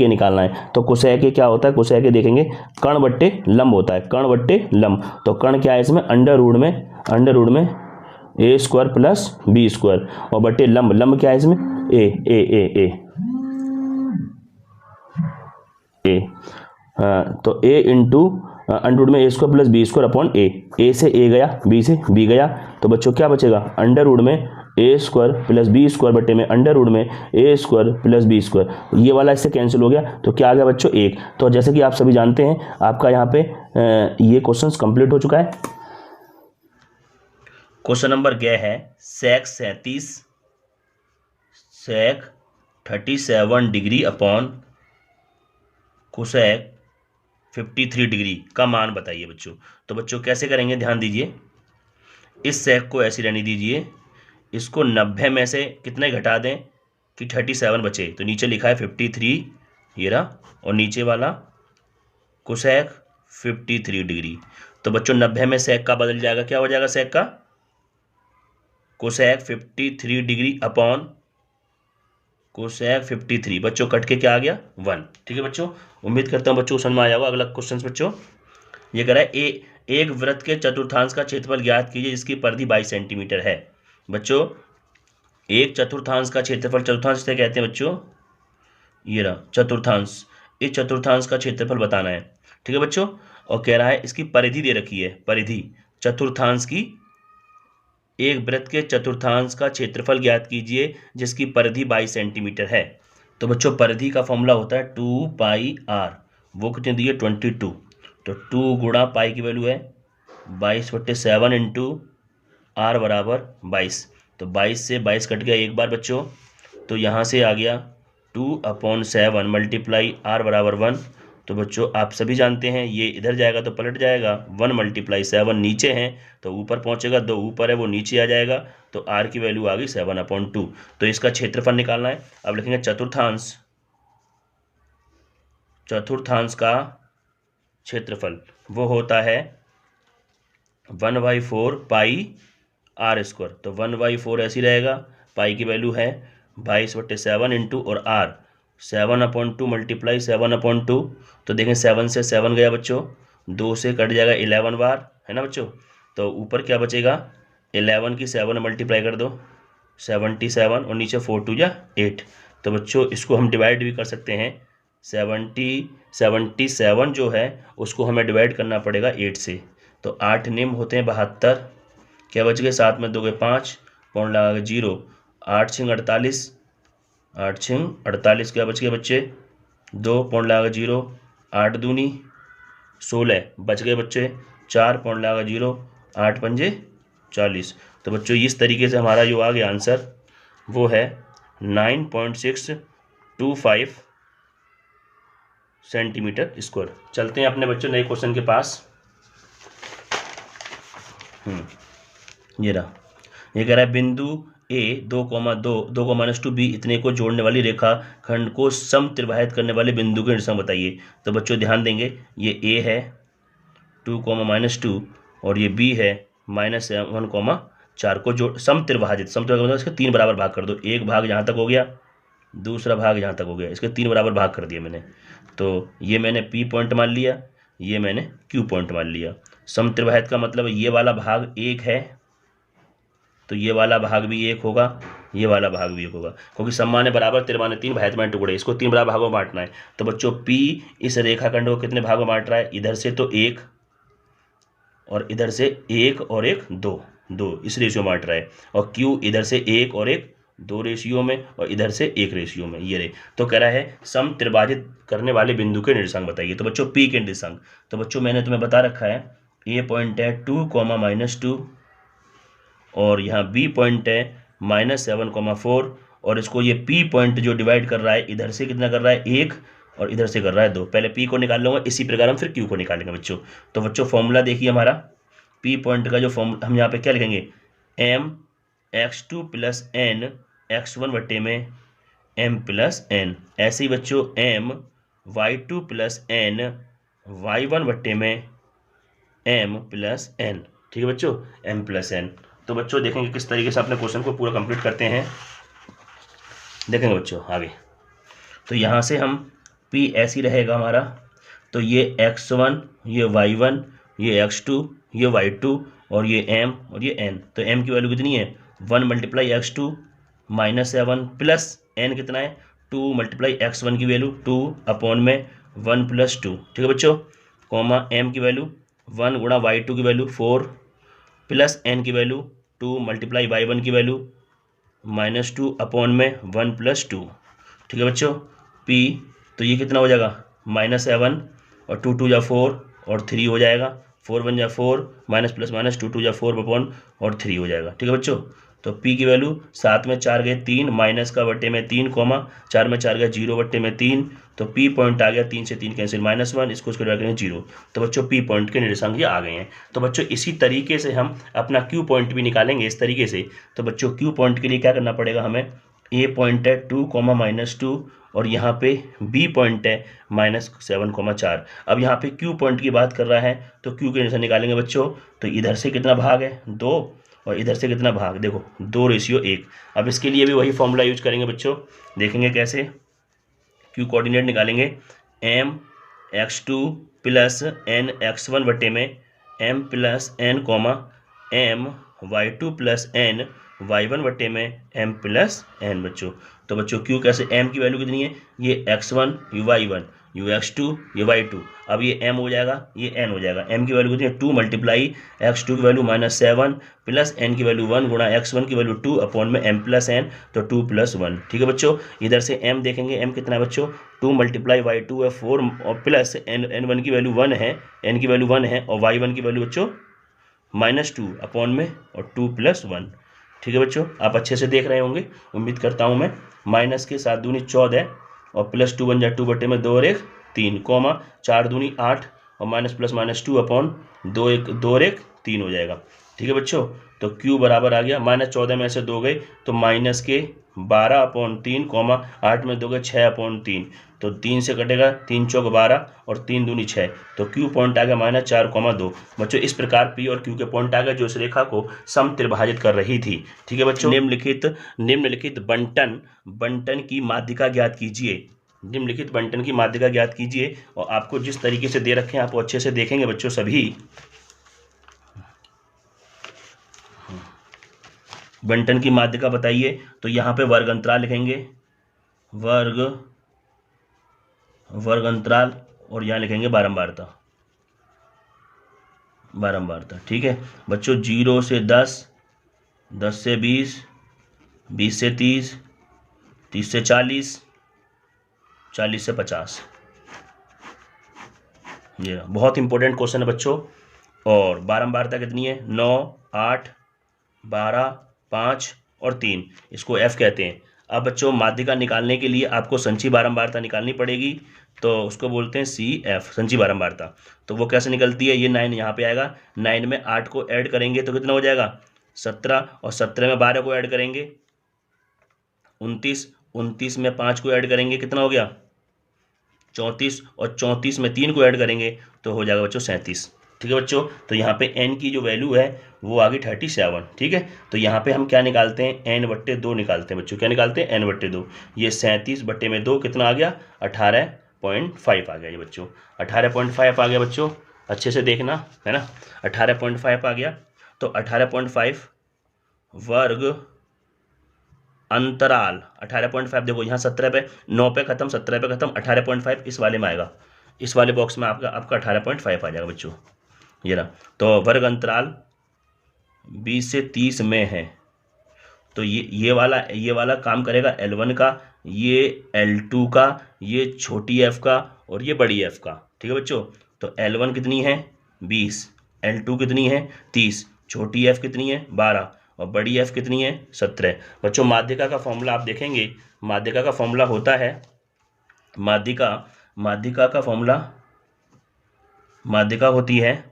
ए निकालना है। तो कोसेक ए क्या होता है? कोसेक ए देखेंगे कर्ण बट्टे लंब होता है, कर्ण बट्टे लंब। तो कर्ण क्या है इसमें? अंडर रूट में a square plus b square और बट्टे लंब। लंब क्या है इसमें? a। तो a इंटू अंडर रूट में a square plus b square upon a से a गया, b से b गया, तो बच्चों क्या बचेगा? अंडर रूट में a square plus b square बटे में अंडर रूट में a square plus b square. ये वाला इससे कैंसिल हो गया, तो क्या आ गया बच्चों? 1। तो जैसे कि आप सभी जानते हैं, आपका यहाँ पे ये क्वेश्चन कंप्लीट हो चुका है। क्वेश्चन नंबर गया है सेक 37 डिग्री अपॉन कोसेक 53 डिग्री का मान बताइए बच्चों। तो बच्चों कैसे करेंगे, ध्यान दीजिए। इस सेक को ऐसी रहने दीजिए, इसको 90 में से कितने घटा दें कि 37 बचे। तो नीचे लिखा है 53, ये रहा, और नीचे वाला कोसेक 53 डिग्री। तो बच्चों 90 में सेक का बदल जाएगा, क्या हो जाएगा सेक का? Cosec 53 degree upon cosec 53। बच्चों कट के क्या आ गया? 1। ठीक है बच्चों, उम्मीद करता हूँ बच्चों को समझ में आया होगा। अगला क्वेश्चन बच्चों ये कह रहा है एक वृत्त के चतुर्थांश का क्षेत्रफल ज्ञात कीजिए जिसकी परिधि 22 सेंटीमीटर है। बच्चों एक चतुर्थांश का क्षेत्रफल, चतुर्थांश से कहते हैं बच्चों, ये रहा चतुर्थांश, इस चतुर्थांश का क्षेत्रफल बताना है। ठीक है बच्चों, और कह रहा है इसकी परिधि दे रखी है, परिधि चतुर्थांश की, एक वृत्त के चतुर्थांश का क्षेत्रफल ज्ञात कीजिए जिसकी परिधि 22 सेंटीमीटर है। तो बच्चों परिधि का फॉर्मूला होता है 2 पाई r, वो कितनी दी है? 22। तो 2 गुणा पाई की वैल्यू है 22/7 इंटू r बराबर 22। तो 22 से 22 कट गया एक बार बच्चों, तो यहाँ से आ गया 2/7 मल्टीप्लाई r बराबर 1। तो बच्चों आप सभी जानते हैं ये इधर जाएगा तो पलट जाएगा, 1 × 7 नीचे है तो ऊपर पहुंचेगा, 2 ऊपर है वो नीचे आ जाएगा, तो r की वैल्यू आ गई 7/2। तो इसका क्षेत्रफल निकालना है। अब लिखेंगे चतुर्थांश का क्षेत्रफल वो होता है 1/4 पाई r स्क्वायर। तो 1/4 ऐसी रहेगा, पाई की वैल्यू है 22/7 इंटू और r 7/2 मल्टीप्लाई 7/2। तो देखें 7 से 7 गया बच्चों, 2 से कट जाएगा 11 बार, है ना बच्चों। तो ऊपर क्या बचेगा? 11 की 7 मल्टीप्लाई कर दो 77, और नीचे 4 2 जा 8। तो बच्चों इसको हम डिवाइड भी कर सकते हैं, 77 जो है उसको हमें डिवाइड करना पड़ेगा 8 से। तो 8 निम होते हैं 72, क्या बच गए? 7 में 2 गए 5, पौन लगा के 0, 8 छिंग 48, 8 छिंग 48, क्या बच गए बच्चे? 2 पौन लगा 0, 8 दूनी 16 बच गए बच्चे, 4 पौन लगा 0, 8 पंजे 40। तो बच्चों इस तरीके से हमारा जो आ गया आंसर वो है 9.625 सेंटीमीटर स्क्वायर। चलते हैं अपने बच्चों नए क्वेश्चन के पास। ये रहा, ये कह रहा है बिंदु A 2,2 इतने को जोड़ने वाली रेखा खंड को समत्रिभाजित करने वाले बिंदु के निर्देशांक बताइए। तो बच्चों ध्यान देंगे, ये A है 2,-2 और ये B है -1,4 को जोड़ समत्रिभाजित मतलब इसके 3 बराबर भाग कर दो। एक भाग यहाँ तक हो गया, दूसरा भाग यहाँ तक हो गया, इसके 3 बराबर भाग कर दिए मैंने। तो ये मैंने P पॉइंट मान लिया, ये मैंने क्यू पॉइंट मान लिया। समत्रिभाजित का मतलब ये वाला भाग 1 है तो ये वाला भाग भी 1 होगा, ये वाला भाग भी 1 होगा, क्योंकि सम्मान्य बराबर तिरमान्य 3 भाजित में टुकड़े, इसको 3 बराबर भागों में बांटना है। तो बच्चों P इस रेखाखंड को कितने भागों में बांट रहा है? इधर से तो 1 और इधर से 1 और 1 2, 2 इस रेशियो में बांट रहा है, और Q इधर से 1 और 1 2 रेशियो में, और इधर से 1 रेशियो में, ये रे। तो कह रहा है समत्रिभाजित करने वाले बिंदु के निर्देशांक बताइए। तो बच्चों P के निर्देशांक, तो बच्चों मैंने तुम्हें बता रखा है, A पॉइंट है 2, -2, और यहाँ B पॉइंट है -7, और इसको ये P पॉइंट जो डिवाइड कर रहा है, इधर से कितना कर रहा है 1 और इधर से कर रहा है 2। पहले P को निकाल लूँगा, इसी प्रकार हम फिर Q को निकालेंगे बच्चों। तो बच्चों फॉर्मूला देखिए हमारा P पॉइंट का जो फॉर्मूला, हम यहाँ पे क्या लिखेंगे, m x2 + n x1 बट्टे में m + n। ऐसे ही बच्चों m y2 + n y1 बट्टे में m + n। ठीक है बच्चों, m + n। तो बच्चों देखेंगे किस तरीके से अपने क्वेश्चन को पूरा कंप्लीट करते हैं, देखेंगे बच्चों आगे। तो यहाँ से हम P ऐसी रहेगा हमारा, तो ये x1, ये y1, ये x2, ये y2, और ये m और ये n। तो m की वैल्यू कितनी है 1 × x2 -7 प्लस n कितना है 2 × x1 की वैल्यू 2 अपॉन में 1 + 2। ठीक है बच्चों, कॉमा m की वैल्यू 1 × y2 की वैल्यू 4 प्लस n की वैल्यू 2 × y1 की वैल्यू -2 अपॉन में 1 + 2। ठीक है बच्चों, P तो ये कितना हो जाएगा -7 और 2 2 या 4 और 3 हो जाएगा, 4 1 या 4 माइनस प्लस माइनस 2 2 या 4 अपॉन और 3 हो जाएगा। ठीक है बच्चों, तो P की वैल्यू 7 में 4 गए 3, माइनस का बट्टे में 3, 4 में 4 गए 0 बट्टे में 3, तो P पॉइंट आ गया, 3 से 3 कैंसिल -1, इसको डिवाइड करें 0। तो बच्चों P पॉइंट के निर्देशांक ये आ गए हैं। तो बच्चों इसी तरीके से हम अपना Q पॉइंट भी निकालेंगे इस तरीके से। तो बच्चों Q पॉइंट के लिए क्या करना पड़ेगा हमें, A पॉइंट है 2, -2, और यहाँ पे B पॉइंट है -7, 4। अब यहाँ पे Q पॉइंट की बात कर रहा है तो Q के निर्देशांक निकालेंगे बच्चों। तो इधर से कितना भाग है 2, और इधर से कितना भाग, देखो 2:1। अब इसके लिए भी वही फॉर्मूला यूज करेंगे बच्चों, देखेंगे कैसे। Q कोऑर्डिनेट निकालेंगे, m x2 + n x1 बटे में m + n, m y2 + n y1 बटे में m + n बच्चों। तो बच्चों Q कैसे, m की वैल्यू कितनी है, ये x1 ये y1 ये x2 ये y2, अब ये m हो जाएगा ये n हो जाएगा। m की वैल्यू कितनी है 2 × x2 की वैल्यू -7 प्लस n की वैल्यू 1 गुणा x1 की वैल्यू 2 अपॉन में m + n, तो 2 + 1। ठीक है बच्चों, इधर से m देखेंगे, m कितना है बच्चों 2 × y2 है 4, और प्लस n1 की वैल्यू 1 है, n की वैल्यू 1 है, और y1 की वैल्यू बच्चों -2 अपॉन में और 2 + 1। ठीक है बच्चों, आप अच्छे से देख रहे होंगे उम्मीद करता हूँ मैं। माइनस के 7 दूनी 14 और प्लस 2 बन जाए 2 बटे में 2 और 1 3, 4 दूनी 8 और माइनस प्लस -2 अपॉन 2 1 3 हो जाएगा। ठीक है बच्चों, तो Q बराबर आ गया, -14 में से 2 गए तो माइनस के 12/3, 8 में 2 गए 6/3, तो 3 से कटेगा 3 चौक 12 और 3 दूनी 6, तो Q पॉइंट आ गया -4,2। बच्चों इस प्रकार P और Q के पॉइंट आ गए जो इस रेखा को समत्रिभाजित कर रही थी। ठीक है बच्चों, निम्नलिखित बंटन की माध्यिका ज्ञात कीजिए। निम्नलिखित बंटन की माध्यिका ज्ञात कीजिए, और आपको जिस तरीके से दे रखे हैं आपको अच्छे से देखेंगे बच्चों सभी। बंटन की माध्यिका बताइए, तो यहाँ पे वर्ग अंतराल लिखेंगे, वर्ग अंतराल, और यहाँ लिखेंगे बारंबारता। ठीक है बच्चों, 0 से 10, 10 से 20, 20 से 30, 30 से 40, 40 से 50। ये बहुत इंपॉर्टेंट क्वेश्चन है बच्चों। और बारंबारता कितनी है 9, 8, 12, 5 और 3, इसको F कहते हैं। अब बच्चों माध्यिका निकालने के लिए आपको संची बारंबारता निकालनी पड़ेगी, तो उसको बोलते हैं CF, संची बारंबारता। तो वो कैसे निकलती है, ये 9 यहाँ पे आएगा, 9 में 8 को ऐड करेंगे तो कितना हो जाएगा 17, और 17 में 12 को ऐड करेंगे 29, 29 में 5 को ऐड करेंगे कितना हो गया 34, और 34 में 3 को ऐड करेंगे तो हो जाएगा बच्चों 37। ठीक है बच्चों, तो यहाँ पे n की जो वैल्यू है वो आ गई 37। ठीक है, तो यहाँ पे हम क्या निकालते हैं n/2 निकालते हैं बच्चों। क्या निकालते हैं n/2, ये 37 बट्टे में 2 कितना आ गया 18 18.5 आ गया ये बच्चों, 18.5 आ गया बच्चों, अच्छे से देखना है ना, 18.5 आ गया। तो 18.5 वर्ग अंतराल 18.5, देखो यहाँ 17 पे 9 पे खत्म, 17 पे खत्म, 18.5 इस वाले में आएगा, इस वाले बॉक्स में आपका 18.5 आ जाएगा बच्चों, ये रहा। तो वर्ग अंतराल 20 से 30 में है, तो ये वाला काम करेगा L1 का, ये L2 का, ये छोटी f का और ये बड़ी f का, ठीक है बच्चों। तो L1 कितनी है 20, L2 कितनी है 30, छोटी f कितनी है 12 और बड़ी f कितनी है 17। बच्चों माध्यिका का फॉर्मूला आप देखेंगे, माध्यिका का फॉर्मूला होता है, माध्यिका का फॉर्मूला, माध्यिका होती है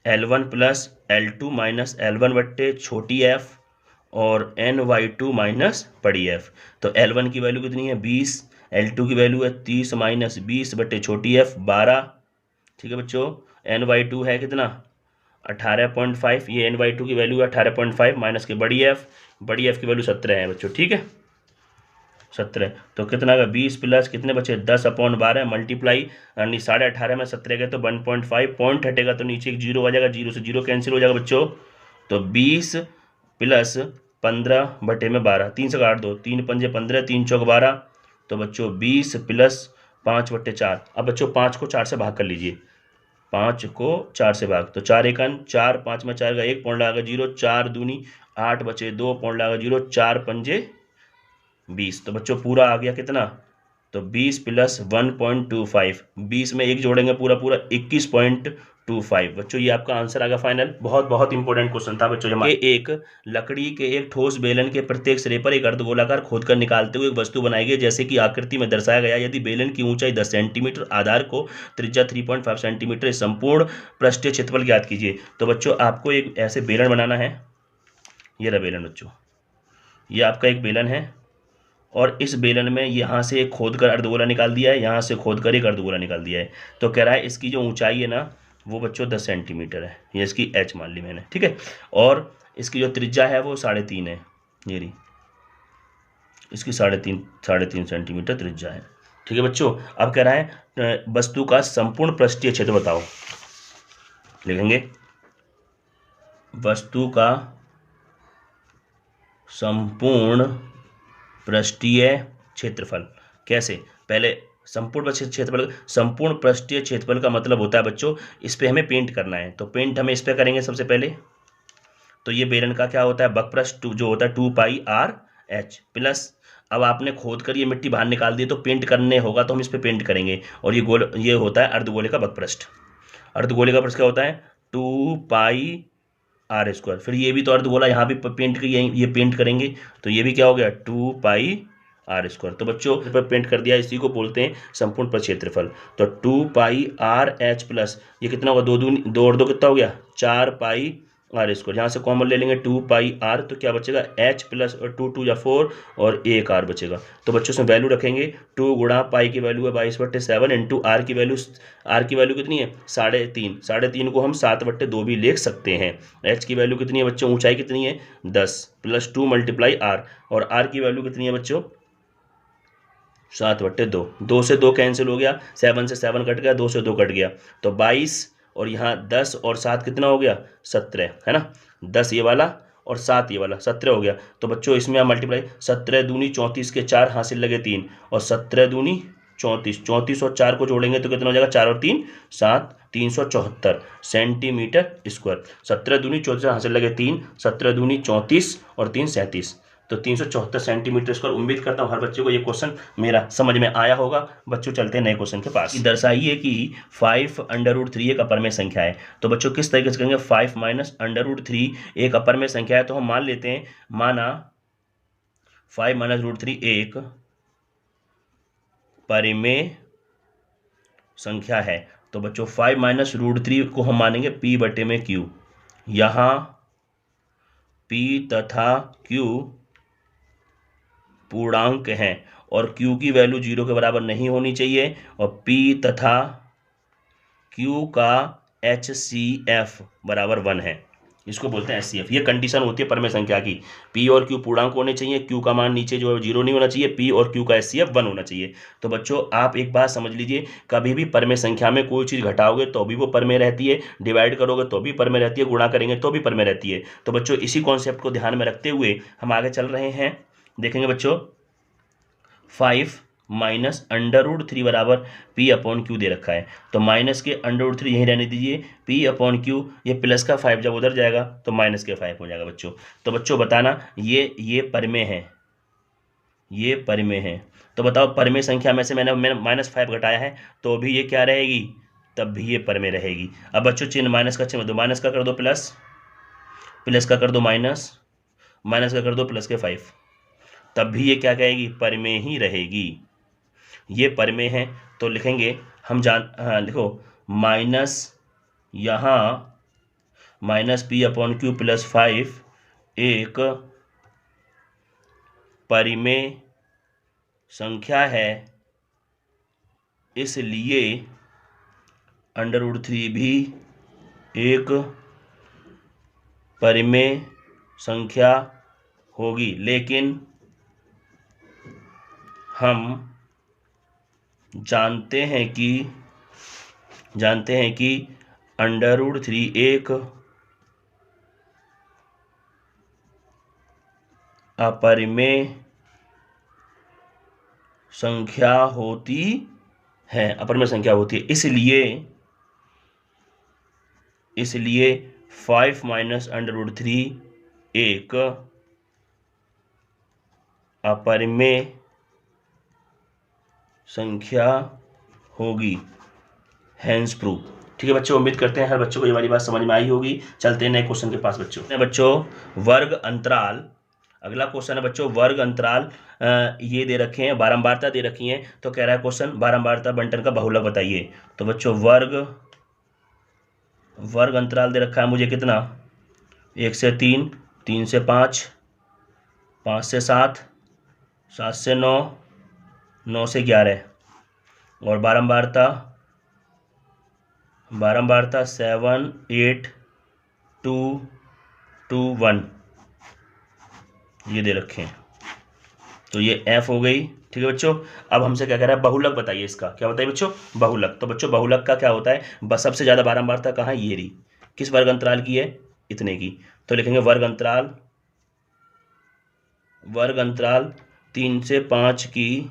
L1 plus L2 minus L1 बट्टे छोटी f और NY2 माइनस बड़ी f। तो L1 की वैल्यू कितनी है 20, L2 की वैल्यू है 30 माइनस 20 बट्टे छोटी f 12, ठीक है बच्चों। NY2 है कितना 18.5, ये NY2 की वैल्यू है 18.5 माइनस के बड़ी f की वैल्यू 17 है बच्चों, ठीक है 17। तो कितना का 20 प्लस कितने बचे 10/12 मल्टीप्लाई, यानी 18.5 में 17 गए तो 1.5, पॉइंट हटेगा तो नीचे एक जीरो आ जाएगा, जीरो से जीरो कैंसिल हो जाएगा बच्चों। तो 20 प्लस 15/12, 3 से काट दो, 3 पंजे 15, 3 चौक 12, तो बच्चों 20 प्लस 5/4। अब बच्चों 5 को 4 से भाग कर लीजिए, 5 को 4 से भाग, तो 4 एकन 4, 5 में 4 का 1 पॉइंट लगा 0, 4 दूनी 8 बचे 2 पॉइंट लगा 0, 4 पंजे 20। तो बच्चों पूरा आ गया कितना, तो 20 प्लस 1.25, 20 में एक जोड़ेंगे पूरा पूरा 21.25 बच्चों, ये आपका आंसर आ गया फाइनल। बहुत बहुत इंपॉर्टेंट क्वेश्चन था बच्चों। एक लकड़ी के एक ठोस बेलन के प्रत्येक सिरे पर एक अर्धगोलाकार खोदकर निकालते हुए एक वस्तु बनाई गई जैसे कि आकृति में दर्शाया गया। यदि बेलन की ऊंचाई 10 सेंटीमीटर, आधार को त्रिज्या 3.5 सेंटीमीटर, संपूर्ण पृष्ठीय क्षेत्रफल ज्ञात कीजिए। तो बच्चों आपको एक ऐसे बेलन बनाना है, ये रहा बेलन बच्चों, ये आपका एक बेलन है और इस बेलन में यहाँ से एक खोद कर अर्धगोला निकाल दिया है, यहाँ से खोद कर एक अर्धगोला निकाल दिया है। तो कह रहा है इसकी जो ऊंचाई है ना वो बच्चों 10 सेंटीमीटर है, ये इसकी h मान ली मैंने, ठीक है। और इसकी जो त्रिज्या है वो 3.5 है, ये रही इसकी 3.5 सेंटीमीटर त्रिज्या है, ठीक है बच्चों। अब कह रहा है वस्तु का संपूर्ण पृष्ठीय क्षेत्र बताओ, लिखेंगे वस्तु का संपूर्ण पृष्ठीय क्षेत्रफल। कैसे, पहले संपूर्ण पृष्ठीय क्षेत्रफल का मतलब होता है बच्चों इस पे हमें पेंट करना है, तो पेंट हमें इस पे करेंगे सबसे पहले। तो ये बेलन का क्या होता है वक्रपृष्ठ जो होता है 2πr/h प्लस, अब आपने खोद कर ये मिट्टी बाहर निकाल दी तो पेंट करने होगा तो हम इस पे पेंट करेंगे, और ये होता है अर्धगोले का वक्रपृष्ठ। अर्धगोले का पृष्ठ क्या होता है 2πr²। फिर ये भी तो अर्धगोला, यहाँ भी पेंट ये पेंट करेंगे तो ये भी क्या हो गया 2πr²। तो बच्चों पर पेंट कर दिया, इसी को बोलते हैं संपूर्ण पृष्ठ क्षेत्रफल। तो 2πr/h प्लस ये कितना होगा 2 और 2 कितना हो गया 4πr², यहाँ से कॉमन ले लेंगे 2πr, तो क्या बचेगा h प्लस 2 2 या 4 और 1 r बचेगा। तो बच्चों से वैल्यू रखेंगे 2 गुणा पाई की वैल्यू है 22/7 इंटू r की वैल्यू कितनी है 3.5, 3.5 को हम 7/2 भी लिख सकते हैं। h की वैल्यू कितनी है बच्चों, ऊंचाई कितनी है 10 प्लस 2 मल्टीप्लाई r, और r की वैल्यू कितनी है बच्चों 7/2, 2 से 2 कैंसिल हो गया, 7 से 7 कट गया, 2 से 2 कट गया, तो 22 और यहाँ 10 और 7 कितना हो गया 17 है ना, 10 ये वाला और 7 ये वाला 17 हो गया। तो बच्चों इसमें आप मल्टीप्लाई 17 दूनी 34 के 4 हासिल लगे 3 और 17 दूनी 34, 34 और 4 को जोड़ेंगे तो कितना हो जाएगा 4 और 3 7, 374 सेंटीमीटर स्क्वायर। 17 दूनी 34 हासिल लगे 3, 17 दूनी 34 और 3 37, तो 374 सेंटीमीटर स्क्वायर। उम्मीद करता हूँ हर बच्चे को ये क्वेश्चन मेरा समझ में आया होगा। बच्चों चलते हैं नए क्वेश्चन के पास। दर्शाइए कि 5√3 एक अपर में संख्या है। तो बच्चों किस तरीके से करेंगे 5 माइनस √3 एक अपर में संख्या है, तो हम मान लेते हैं, माना 5 माइनस √3 एक परिमेय संख्या है। तो बच्चों 5 माइनस √3 को हम मानेंगे p/q। यहाँ p तथा q पूर्णांक हैं और q की वैल्यू 0 के बराबर नहीं होनी चाहिए, और p तथा q का HCF बराबर 1 है। इसको बोलते हैं HCF। ये कंडीशन होती है परमेय संख्या की, P और Q पूर्णांक होने चाहिए, Q का मान नीचे जो है 0 नहीं होना चाहिए, P और Q का HCF 1 होना चाहिए। तो बच्चों आप एक बात समझ लीजिए, कभी भी परमेय संख्या में कोई चीज़ घटाओगे तो भी वो परमेय रहती है, डिवाइड करोगे तो भी परमेय रहती है, गुणा करेंगे तो भी परमेय रहती है। तो बच्चों इसी कॉन्सेप्ट को ध्यान में रखते हुए हम आगे चल रहे हैं। देखेंगे बच्चों 5 माइनस √3 बराबर P/Q दे रखा है, तो माइनस के √3 यहीं रहने दीजिए, P/Q ये प्लस का 5 जब उधर जाएगा तो माइनस के 5 हो जाएगा बच्चों। तो बच्चों बताना ये परमेय है, ये परमेय है। तो बताओ परमेय संख्या में से मैंने -5 घटाया है तो भी ये क्या रहेगी, तब भी ये परमेय रहेगी। अब बच्चों चिन्ह माइनस का चिन्ह दो, माइनस का कर दो प्लस, प्लस का कर दो माइनस, माइनस का कर दो प्लस के 5, तब भी ये क्या कहेगी, परमेय ही रहेगी। ये परमेय है तो लिखेंगे हम लिखो माइनस यहाँ -P/Q + 5 एक परिमेय संख्या है, इसलिए √3 भी एक परिमेय संख्या होगी। लेकिन हम जानते हैं कि √3 एक अपरिमेय संख्या होती है, अपरिमेय संख्या होती है, इसलिए 5 माइनस √3 एक अपरिमेय संख्या होगी, हैंस प्रूफ। ठीक है बच्चों, उम्मीद करते हैं हर बच्चों को ये वाली बात समझ में आई होगी। चलते हैं नए क्वेश्चन के पास बच्चों। वर्ग अंतराल, अगला क्वेश्चन है बच्चों वर्ग अंतराल। ये दे रखे हैं, बारंबारता दे रखी है, तो कह रहा है क्वेश्चन बारंबारता बंटन का बहुलक बताइए। तो बच्चों वर्ग अंतराल दे रखा है मुझे कितना, 1 से 3, 3 से 5, 5 से 7, 7 से 9, 9 से 11, और बारंबारता 7, 8, 2, 2, 1 ये दे रखे हैं। तो ये F हो गई। ठीक है बच्चों, अब हमसे क्या कह रहा है, बहुलक बताइए इसका। क्या बताइए बच्चों, बहुलक। तो बच्चों बहुलक का क्या होता है, बस सबसे ज़्यादा बारंबारता कहाँ है, ये रही, किस वर्ग अंतराल की है, इतने की। तो लिखेंगे वर्ग अंतराल 3 से 5 की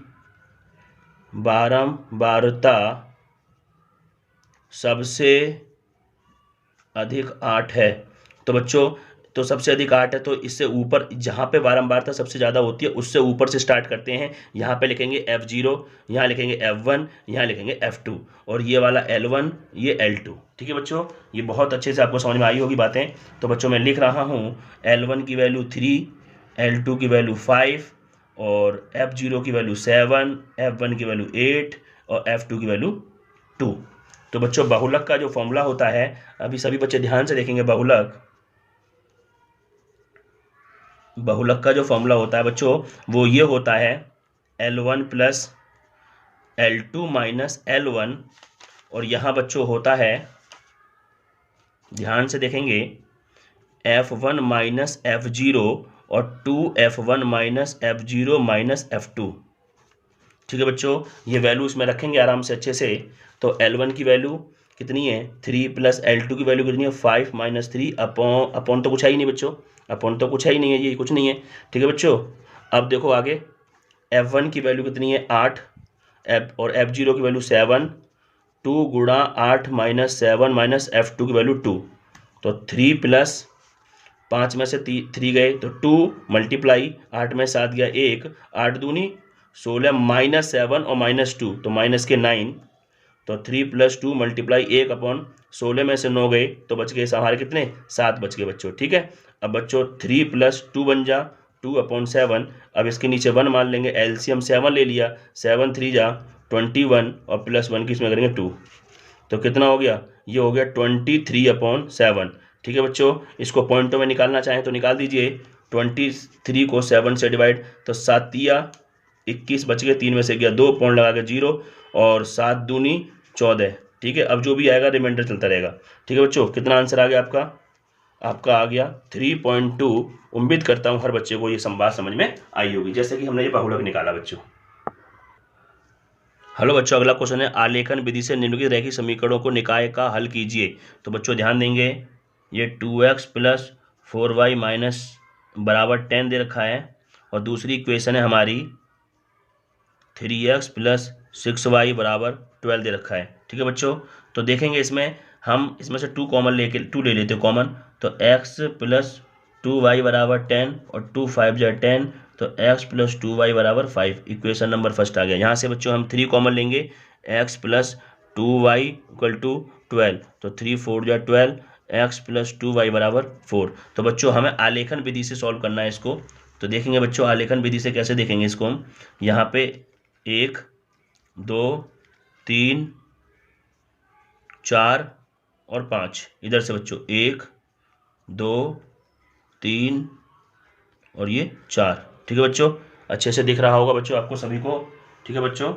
बारंबारता सबसे अधिक 8 है। तो बच्चों तो सबसे अधिक 8 है, तो इससे ऊपर जहाँ पे बारंबारता सबसे ज़्यादा होती है उससे ऊपर से स्टार्ट करते हैं। यहाँ पे लिखेंगे F0, यहाँ लिखेंगे F1, यहाँ लिखेंगे F2, और ये वाला L1, ये L2। ठीक है बच्चों, ये बहुत अच्छे से आपको समझ में आई होगी बातें। तो बच्चों मैं लिख रहा हूँ L1 की वैल्यू 3, L2 की वैल्यू 5, और F0 की वैल्यू 7, F1 की वैल्यू 8, और F2 की वैल्यू 2। तो बच्चों बहुलक का जो फॉर्मूला होता है, अभी सभी बच्चे ध्यान से देखेंगे, बहुलक का जो फॉर्मूला होता है बच्चों वो ये होता है L1 + L2 - L1, और यहाँ बच्चों होता है, ध्यान से देखेंगे, F1 - F0 और 2F1 - F0 - F2। ठीक है बच्चों, ये वैल्यू इसमें रखेंगे आराम से अच्छे से। तो L1 की वैल्यू कितनी है 3, प्लस L2 की वैल्यू कितनी है 5 - 3, अपॉन तो कुछ है ही नहीं बच्चों, अपॉन तो कुछ है ही नहीं है, ये कुछ नहीं है। ठीक है बच्चों, अब देखो आगे F1 की वैल्यू कितनी है 8, और F0 की वैल्यू 7, 2 गुणा 8 - 7 - F2 की वैल्यू 2। तो 3 प्लस 5 में से 3 गए तो 2 मल्टीप्लाई 8 में 7 गया 1, 8 दूनी 16 - 7 और -2 तो माइनस के 9, तो 3 + 2 × 1/16 में से 9 गए तो बच गए हमारे कितने, 7 बच गए बच्चों। ठीक है, अब बच्चों 3 + 2 बन जा 2/7। अब इसके नीचे 1 मान लेंगे, एलसीएम 7 ले लिया, 7 3 जा 21, और +1 की इसमें करेंगे 2, तो कितना हो गया, ये हो गया 23/7। ठीक है बच्चों, इसको पॉइंटों में निकालना चाहें तो निकाल दीजिए। 23 को 7 से डिवाइड, तो 7 तिया 21 बच गए, 3 में से गया 2, पॉइंट लगा के 0, और 7 दूनी 14। ठीक है, अब जो भी आएगा रिमाइंडर चलता रहेगा। ठीक है बच्चों, कितना आंसर आ गया आपका, आपका आ गया 3.2। उम्मीद करता हूँ हर बच्चे को ये बात समझ में आई होगी, जैसे कि हमने ये बहुलक निकाला बच्चों। हेलो बच्चों, अगला क्वेश्चन है आलेखन विधि से निम्नलिखित रैखिक समीकरणों को निकाय का हल कीजिए। तो बच्चों ध्यान देंगे, ये 2x प्लस 4y माइनस बराबर 10 दे रखा है, और दूसरी इक्वेशन है हमारी 3x प्लस 6y बराबर 12 दे रखा है। ठीक है बच्चों, तो देखेंगे इसमें हम इसमें से 2 कॉमन लेके 2 ले लेते हैं कॉमन, तो x प्लस 2y बराबर 10 और 2 5 जा 10, तो x प्लस 2y बराबर 5। इक्वेशन नंबर फर्स्ट आ गया। यहाँ से बच्चों हम 3 कॉमन लेंगे, x plus 2y equal to 12, तो 3 4 जा 12, x प्लस 2y बराबर 4। तो बच्चों हमें आलेखन विधि से सॉल्व करना है इसको। तो देखेंगे बच्चों आलेखन विधि से कैसे देखेंगे इसको हम। यहाँ पे 1 2 3 4 और 5, इधर से बच्चों 1 2 3 और ये 4। ठीक है बच्चों, अच्छे से दिख रहा होगा बच्चों आपको सभी को। ठीक है बच्चों,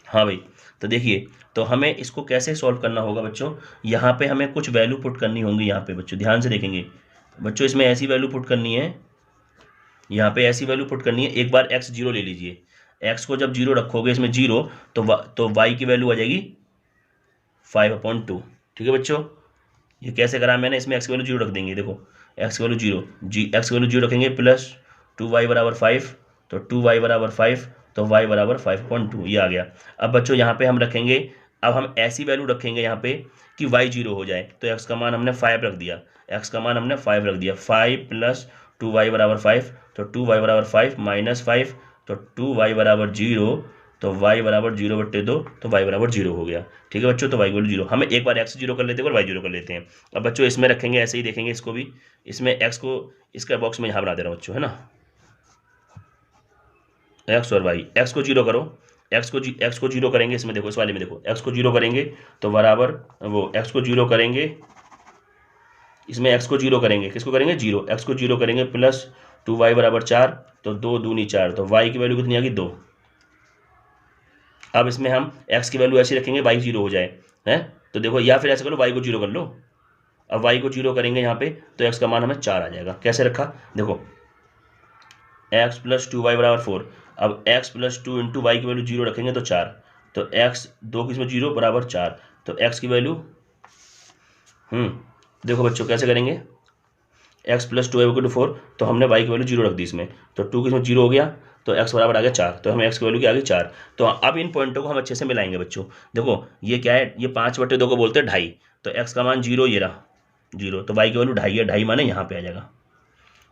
हाँ भाई। तो देखिए, तो हमें इसको कैसे सॉल्व करना होगा बच्चों। यहाँ पे हमें कुछ वैल्यू पुट करनी होंगी। यहाँ पे बच्चों ध्यान से देखेंगे बच्चों, इसमें ऐसी वैल्यू पुट करनी है, यहाँ पे ऐसी वैल्यू पुट करनी है। एक बार x 0 ले लीजिए, x को जब 0 रखोगे इसमें 0, तो y की वैल्यू आ जाएगी 5/2। ठीक है बच्चों, ये कैसे करा मैंने, इसमें x की वैल्यू 0 रख देंगे। देखो x की वैल्यू 0, x की वैल्यू 0 रखेंगे, प्लस 2y बराबर 5, तो 2y बराबर 5, तो y बराबर 5/2, ये आ गया। अब बच्चों यहाँ पे हम रखेंगे, अब हम ऐसी वैल्यू रखेंगे यहाँ पे कि y 0 हो जाए, तो x का मान हमने 5 रख दिया, x का मान हमने 5 रख दिया। 5 प्लस 2y बराबर 5, तो 2y बराबर 5 माइनस 5, तो 2y बराबर 0, तो y बराबर 0/2, तो y बराबर 0 हो गया। ठीक है बच्चों, तो y बराबर 0 हमें एक बार x 0 कर लेते हैं और y 0 कर लेते हैं। अब बच्चों इसमें रखेंगे ऐसे ही, देखेंगे इसको भी, इसमें x को इसका बॉक्स में यहाँ बना दे रहा हूँ बच्चों, है ना, x और y। x को 0 करो, x को 0 करेंगे इसमें, देखो इस वाले में देखो x को 0 करेंगे तो बराबर वो x को 0 करेंगे, इसमें x को 0 करेंगे, किसको करेंगे 0, x को 0 करेंगे, प्लस 2y बराबर 4, तो 2 दूनी 4, तो y की वैल्यू कितनी आ गई 2। अब इसमें हम x की वैल्यू ऐसी रखेंगे y 0 हो जाए, है, तो देखो, या फिर ऐसे करो y को 0 कर लो। अब y को 0 करेंगे यहाँ पे, तो x का मान हमें 4 आ जाएगा। कैसे रखा, देखो x प्लस 2y बराबर 4, अब x प्लस 2 इंटू वाई की वैल्यू 0 रखेंगे तो 4, तो x 2 किसमें 0 बराबर 4, तो x की वैल्यू देखो बच्चों कैसे करेंगे, x plus 2y equal to 4, तो हमने y की वैल्यू 0 रख दी इसमें, तो 2 किसमें 0 हो गया, तो x बराबर आ गया 4, तो हमें x की वैल्यू की आ गई 4। तो अब इन पॉइंटों को हम अच्छे से मिलाएंगे बच्चों। देखो ये क्या है, ये 5/2 को बोलते हैं 2.5, तो x का मान 0, ये रहा 0, तो y की वैल्यू 2.5 है, 2.5 माने यहाँ पे आ जाएगा।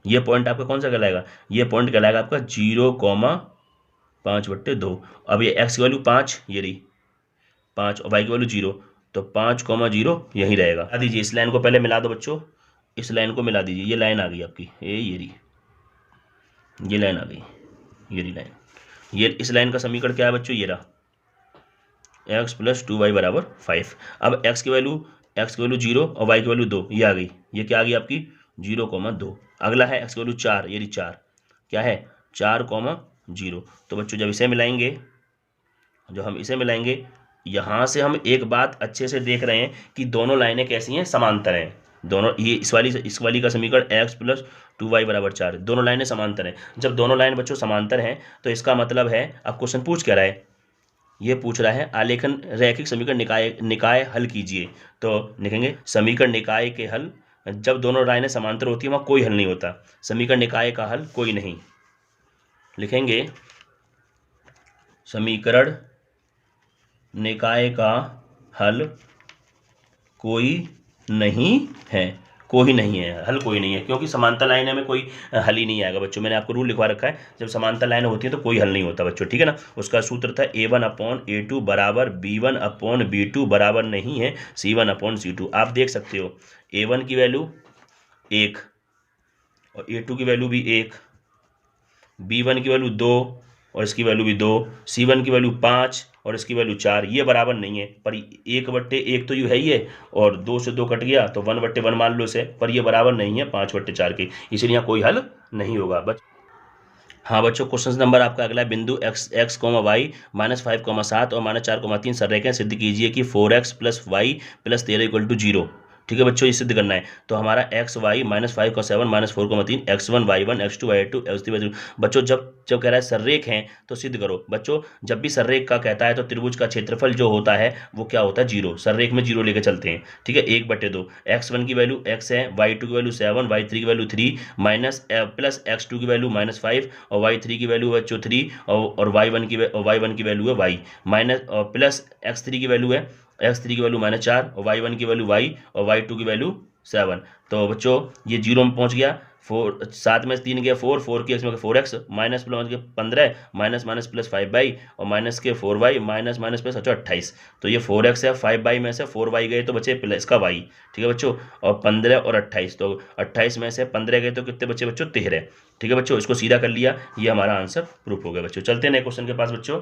ये पॉइंट आपका कौन सा कहलाएगा, ये पॉइंट कहलाएगा आपका 0,5/2। अब ये x की वैल्यू 5, ये रही 5, और y की वैल्यू 0, तो 5,0 यही रहेगा। मिला दीजिए, इस लाइन को पहले मिला दो बच्चों, इस लाइन को मिला दीजिए, ये लाइन आ गई आपकी, ये रही, ये लाइन आ गई, ये रही लाइन। ये इस लाइन का समीकरण क्या है बच्चों, ये रहा x प्लस 2y बराबर 5। अब x की वैल्यू 0 और y की वैल्यू 2, ये आ गई, ये क्या आ गई आपकी 0,2। अगला है x की वैल्यू 4, ये रही 4, क्या है 4,0। तो बच्चों जब इसे मिलाएंगे, जो हम इसे मिलाएंगे, यहाँ से हम एक बात अच्छे से देख रहे हैं कि दोनों लाइनें कैसी हैं, समांतर हैं दोनों। ये इस वाली का समीकरण x प्लस 2y बराबर 4, दोनों लाइनें समांतर हैं। जब दोनों लाइन बच्चों समांतर हैं, तो इसका मतलब है, अब क्वेश्चन पूछ क्या रहा है, ये पूछ रहा है आलेखन रैखिक समीकरण निकाय हल कीजिए। तो लिखेंगे समीकरण निकाय के हल, जब दोनों लाइनें समांतर होती है वहाँ कोई हल नहीं होता, समीकरण निकाय का हल कोई नहीं। लिखेंगे समीकरण निकाय का हल कोई नहीं है, कोई नहीं है, हल कोई नहीं है, क्योंकि समांतर लाइन में कोई हल ही नहीं आएगा बच्चों। मैंने आपको रूल लिखवा रखा है, जब समांतर लाइन होती है तो कोई हल नहीं होता बच्चों, ठीक है ना। उसका सूत्र था A1/A2 बराबर B1/B2 बराबर नहीं है C1/C2। आप देख सकते हो A1 की वैल्यू 1 और A2 की वैल्यू भी 1, B1 की वैल्यू 2 और इसकी वैल्यू भी 2, C1 की वैल्यू 5 और इसकी वैल्यू 4, ये बराबर नहीं है। पर 1/1 तो यू है ही है, और 2 से 2 कट गया तो 1/1 मान लो इसे, पर ये बराबर नहीं है 5/4 के, इसलिए यहाँ कोई हल नहीं होगा। हाँ बच्चों, क्वेश्चन नंबर आपका अगला है, बिंदु x, y -5,7 और -4,3 सररेखाएं सिद्ध कीजिए कि 4x + y + 13 = 0। ठीक है बच्चों, ये सिद्ध करना है। तो हमारा x Y -5 -4 -3 x1 y1 x2 y2 x3 y3। बच्चों जब जब कह रहा है सररेख हैं तो सिद्ध करो। बच्चों जब भी सररेख का कहता है तो त्रिभुज का क्षेत्रफल जो होता है वो क्या होता है, 0। सररेख में 0 लेके चलते हैं, ठीक है। 1/2 x1 की वैल्यू x है, y2 की वैल्यू 7, y3 की वैल्यू 3 माइनस प्लस x2 की वैल्यू -5 और y3 की वैल्यू है 3 और y1 की वैल्यू है y माइनस प्लस x3 की वैल्यू है x3 की वैल्यू -4 और y1 की वैल्यू y और y2 की वैल्यू 7। तो बच्चों ये 0 में पहुंच गया। 7 में 3 गया 4 की x में 4x minus plus 15 minus minus plus 5y और माइनस के 4y माइनस माइनस प्लस 28। तो ये 4x है, 5y में से 4y गए तो बचे प्लस का y, ठीक है बच्चों। और 15 और 28, तो 28 में से 15 गए तो कितने बचे बच्चों, 13। ठीक है बच्चों, इसको सीधा कर लिया, ये हमारा आंसर प्रूफ हो गया बच्चों। चलते हैं नए क्वेश्चन के पास बच्चों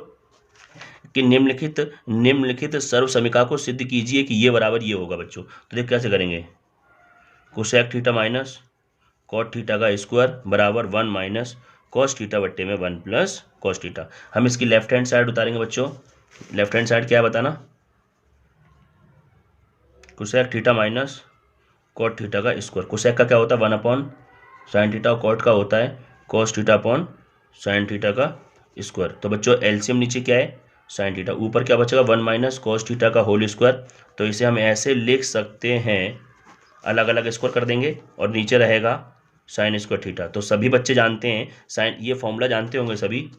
कि निम्नलिखित सर्व समीकरण को सिद्ध कीजिए कि ये बराबर ये होगा बच्चों। तो देख कैसे करेंगे। Cosec theta minus cot theta का स्क्वायर बराबर 1 माइनस कॉस थीटा बट्टे में 1 प्लस कॉस थीटा। हम इसकी लेफ्ट हैंड साइड उतारेंगे बच्चों। लेफ्ट हैंड साइड क्या है बताना, cosec theta minus cot theta का स्क्वायर। कोसेक का क्या होता है 1/sin थीटा, और कॉट का होता है cos theta upon sine theta का स्क्वायर। तो बच्चों एलसीएम नीचे क्या है साइन थीटा, ऊपर क्या बचेगा 1 माइनस कॉस थीटा का होल स्क्वायर। तो इसे हम ऐसे लिख सकते हैं, अलग अलग स्क्वायर कर देंगे और नीचे रहेगा साइन स्क्वायर थीटा। तो सभी बच्चे जानते हैं साइन, ये फॉर्मूला जानते होंगे सभी,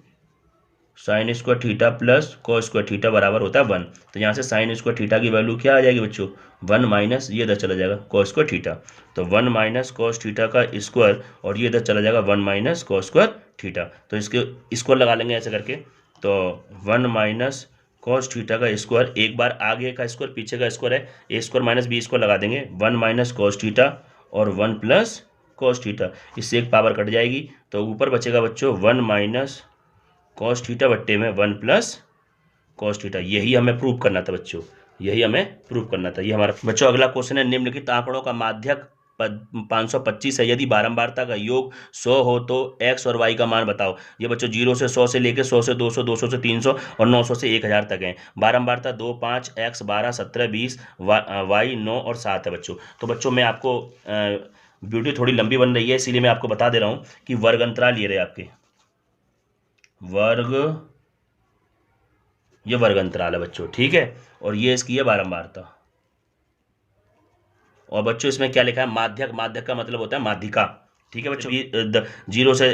sine square theta plus cos square theta बराबर होता है 1। तो यहाँ से साइन स्क्वायर थीटा की वैल्यू क्या आ जाएगी बच्चों 1 माइनस ये इधर चला जाएगा कॉस स्क्वायर थीटा। तो 1 माइनस कॉस थीटा का स्क्वायर और ये इधर चला जाएगा 1 माइनस कॉस स्क्वायर थीटा। तो इसके स्क्वायर लगा लेंगे ऐसे करके। तो 1 माइनस कॉस थीटा का स्क्वायर, एक बार आगे का स्क्वायर पीछे का स्क्वायर है, ए स्क्वायर माइनस बी स्क्वायर लगा देंगे। 1 माइनस कॉस थीटा और 1 प्लस कॉस थीटा, इससे एक पावर कट जाएगी। तो ऊपर बचेगा बच्चों 1 माइनस कॉस थीटा बट्टे में 1 प्लस कॉस थीटा। यही हमें प्रूव करना था बच्चों, यही हमें प्रूव करना था। ये हमारा बच्चों अगला क्वेश्चन है, निम्नलिखित आंकड़ों का माध्यक 525 है, यदि बारंबारता का योग 100 हो तो x और y का मान बताओ। ये बच्चों 0 से 100 से लेकर 100 से 200, 200 से 300 और 900 से 1000 तक है। बारंबारता 2, 5, x 12, 17, 20, y 9 और 7 है बच्चों। तो बच्चों मैं आपको वीडियो थोड़ी लंबी बन रही है इसीलिए मैं आपको बता दे रहा हूँ कि वर्ग अंतराल ये रहे आपके, ये वर्ग अंतराल है बच्चों, ठीक है। और ये इसकी है बारंबारता। और बच्चों इसमें क्या लिखा है माध्यक, माध्यक का मतलब होता है माध्यिका, ठीक है बच्चों। 0 से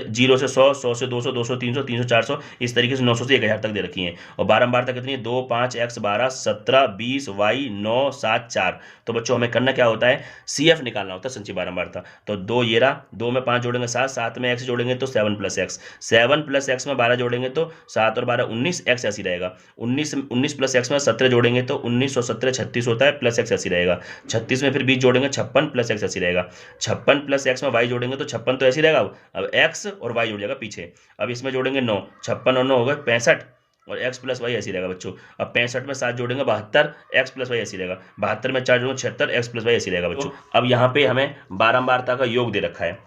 100, 100 से 200, 200 300, 300 400, इस तरीके से 900 से 1000 तक दे रखी है। और बारंबारता कितनी है 2, 5, x 12, 17, 20, y 9, 7, 4। तो बच्चों हमें करना क्या होता है CF निकालना होता है संचयी बारंबारता। तो 2 ये रहा, 2 में 5 जोड़ेंगे 7, 7 में x जोड़ेंगे तो 7 प्लस x, 7 प्लस x में 12 जोड़ेंगे तो 7 और 12 19, x ऐसी रहेगा। 19 प्लस x में 17 जोड़ेंगे तो 19 और 17 36 होता है, प्लस x ऐसी रहेगा। 36 में फिर 20 जोड़ेंगे 56 प्लस x ऐसी रहेगा। 56 प्लस x में y जोड़ेंगे तो 56 तो ऐसे रहेगा। अब x और y जुड़ जाएगा पीछे। अब इसमें जोड़ेंगे 9, 56 और 9 होगा 65 और x प्लस वाई ऐसी रहेगा बच्चों। अब 65 में 7 जोड़ेंगे 72, x प्लस वाई ऐसी रहेगा। 72 में 4 जोड़ेंगे 76, x प्लस वाई ऐसी रहेगा बच्चों। अब यहाँ पे हमें बारंबारता का योग दे रखा है,